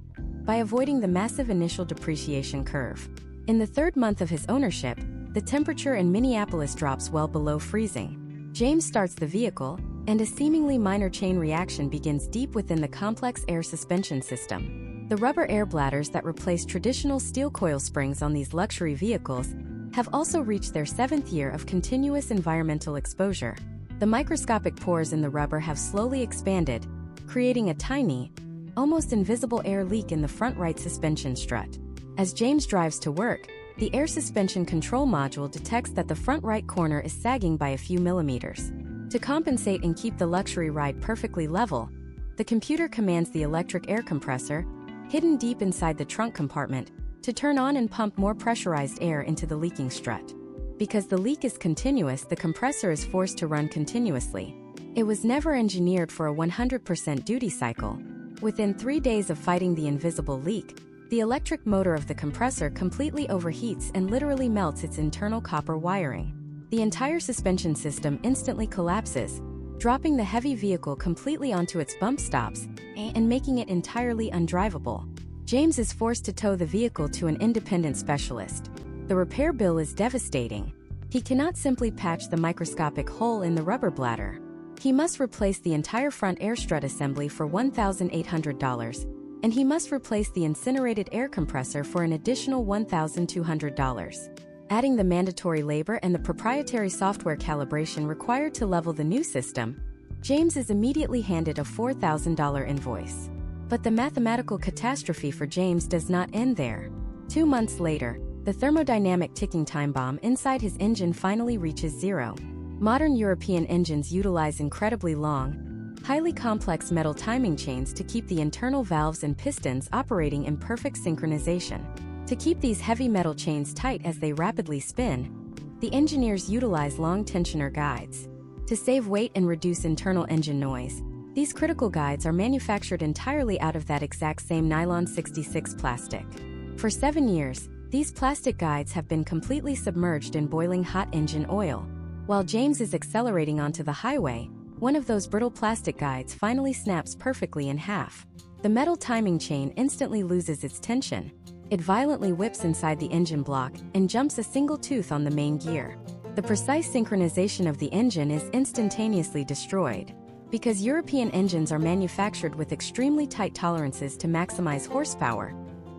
by avoiding the massive initial depreciation curve. In the 3rd month of his ownership, the temperature in Minneapolis drops well below freezing. James starts the vehicle, and a seemingly minor chain reaction begins deep within the complex air suspension system. The rubber air bladders that replace traditional steel coil springs on these luxury vehicles have also reached their 7th year of continuous environmental exposure. The microscopic pores in the rubber have slowly expanded, creating a tiny, almost invisible air leak in the front right suspension strut. As James drives to work, the air suspension control module detects that the front right corner is sagging by a few millimeters. To compensate and keep the luxury ride perfectly level, the computer commands the electric air compressor, hidden deep inside the trunk compartment, to turn on and pump more pressurized air into the leaking strut. Because the leak is continuous, the compressor is forced to run continuously. It was never engineered for a 100% duty cycle. Within 3 days of fighting the invisible leak, the electric motor of the compressor completely overheats and literally melts its internal copper wiring. The entire suspension system instantly collapses, dropping the heavy vehicle completely onto its bump stops and making it entirely undrivable. James is forced to tow the vehicle to an independent specialist. The repair bill is devastating. He cannot simply patch the microscopic hole in the rubber bladder. He must replace the entire front air strut assembly for $1,800, and he must replace the incinerated air compressor for an additional $1,200. Adding the mandatory labor and the proprietary software calibration required to level the new system, James is immediately handed a $4,000 invoice. But the mathematical catastrophe for James does not end there. 2 months later, the thermodynamic ticking time bomb inside his engine finally reaches zero. Modern European engines utilize incredibly long, highly complex metal timing chains to keep the internal valves and pistons operating in perfect synchronization. To keep these heavy metal chains tight as they rapidly spin, the engineers utilize long tensioner guides. To save weight and reduce internal engine noise, These critical guides are manufactured entirely out of that exact same nylon 66 plastic. For 7 years, these plastic guides have been completely submerged in boiling hot engine oil. While James is accelerating onto the highway, one of those brittle plastic guides finally snaps perfectly in half. The metal timing chain instantly loses its tension. It violently whips inside the engine block and jumps a single tooth on the main gear. The precise synchronization of the engine is instantaneously destroyed. Because European engines are manufactured with extremely tight tolerances to maximize horsepower,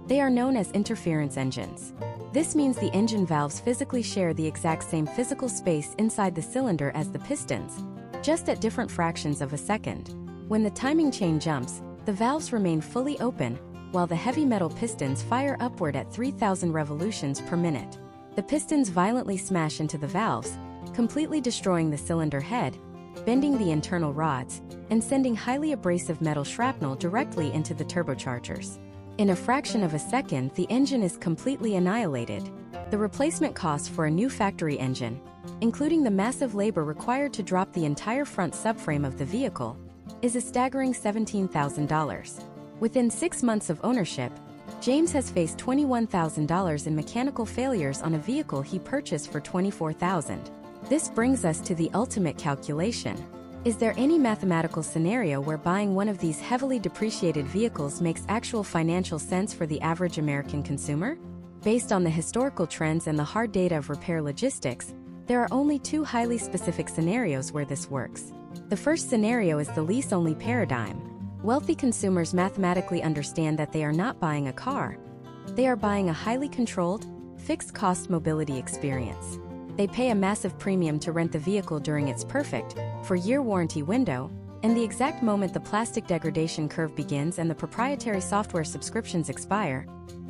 they are known as interference engines. This means the engine valves physically share the exact same physical space inside the cylinder as the pistons, just at different fractions of a second. When the timing chain jumps, the valves remain fully open, while the heavy metal pistons fire upward at 3,000 revolutions per minute. The pistons violently smash into the valves, completely destroying the cylinder head, bending the internal rods, and sending highly abrasive metal shrapnel directly into the turbochargers. In a fraction of a second, the engine is completely annihilated. The replacement cost for a new factory engine, including the massive labor required to drop the entire front subframe of the vehicle, is a staggering $17,000. Within 6 months of ownership, James has faced $21,000 in mechanical failures on a vehicle he purchased for $24,000. This brings us to the ultimate calculation. Is there any mathematical scenario where buying one of these heavily depreciated vehicles makes actual financial sense for the average American consumer? Based on the historical trends and the hard data of repair logistics, there are only 2 highly specific scenarios where this works. The first scenario is the lease-only paradigm. Wealthy consumers mathematically understand that they are not buying a car. They are buying a highly controlled, fixed-cost mobility experience. They pay a massive premium to rent the vehicle during its perfect, 4-year warranty window, and the exact moment the plastic degradation curve begins and the proprietary software subscriptions expire,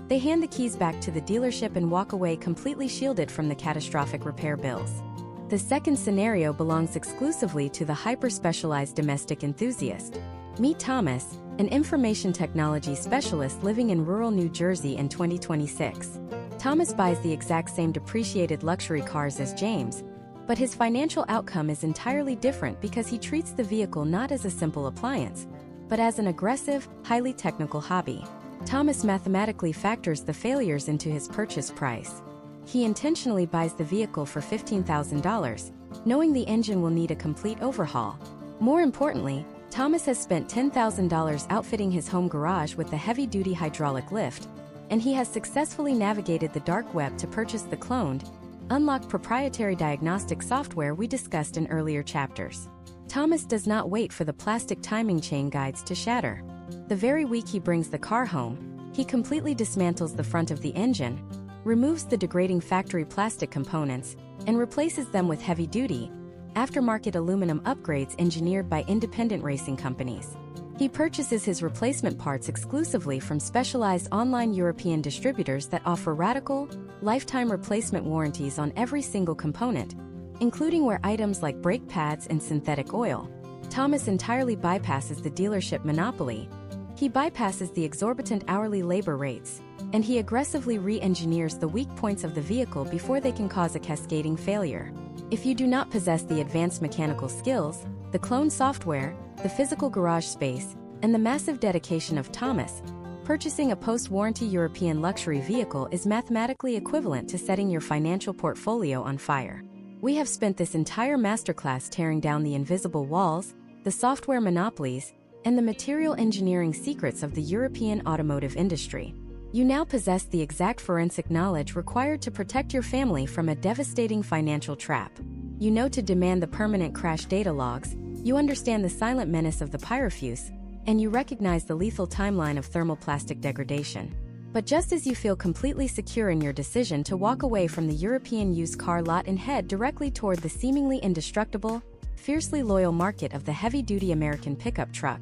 they hand the keys back to the dealership and walk away completely shielded from the catastrophic repair bills. The second scenario belongs exclusively to the hyper-specialized domestic enthusiast. Meet Thomas, an information technology specialist living in rural New Jersey in 2026. Thomas buys the exact same depreciated luxury cars as James, but his financial outcome is entirely different because he treats the vehicle not as a simple appliance, but as an aggressive, highly technical hobby. Thomas mathematically factors the failures into his purchase price. He intentionally buys the vehicle for $15,000, knowing the engine will need a complete overhaul. More importantly, Thomas has spent $10,000 outfitting his home garage with the heavy-duty hydraulic lift, and he has successfully navigated the dark web to purchase the cloned, unlocked proprietary diagnostic software we discussed in earlier chapters. Thomas does not wait for the plastic timing chain guides to shatter. The very week he brings the car home, he completely dismantles the front of the engine, removes the degrading factory plastic components, and replaces them with heavy-duty, aftermarket aluminum upgrades engineered by independent racing companies. He purchases his replacement parts exclusively from specialized online European distributors that offer radical, lifetime replacement warranties on every single component, including wear items like brake pads and synthetic oil. Thomas entirely bypasses the dealership monopoly. He bypasses the exorbitant hourly labor rates, and he aggressively re-engineers the weak points of the vehicle before they can cause a cascading failure. If you do not possess the advanced mechanical skills, the cloned software, the physical garage space, and the massive dedication of Thomas, purchasing a post-warranty European luxury vehicle is mathematically equivalent to setting your financial portfolio on fire. We have spent this entire masterclass tearing down the invisible walls, the software monopolies, and the material engineering secrets of the European automotive industry. You now possess the exact forensic knowledge required to protect your family from a devastating financial trap. You know to demand the permanent crash data logs, you understand the silent menace of the pyrofuse, and you recognize the lethal timeline of thermoplastic degradation. But just as you feel completely secure in your decision to walk away from the European used car lot and head directly toward the seemingly indestructible, fiercely loyal market of the heavy-duty American pickup truck,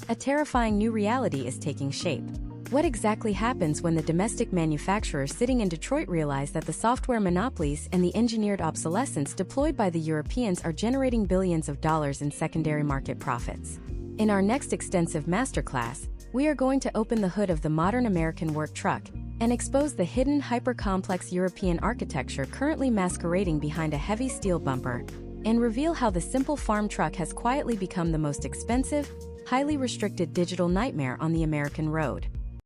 a terrifying new reality is taking shape. What exactly happens when the domestic manufacturers sitting in Detroit realize that the software monopolies and the engineered obsolescence deployed by the Europeans are generating billions of dollars in secondary market profits? In our next extensive masterclass, we are going to open the hood of the modern American work truck and expose the hidden hyper-complex European architecture currently masquerading behind a heavy steel bumper, and reveal how the simple farm truck has quietly become the most expensive, highly restricted digital nightmare on the American road.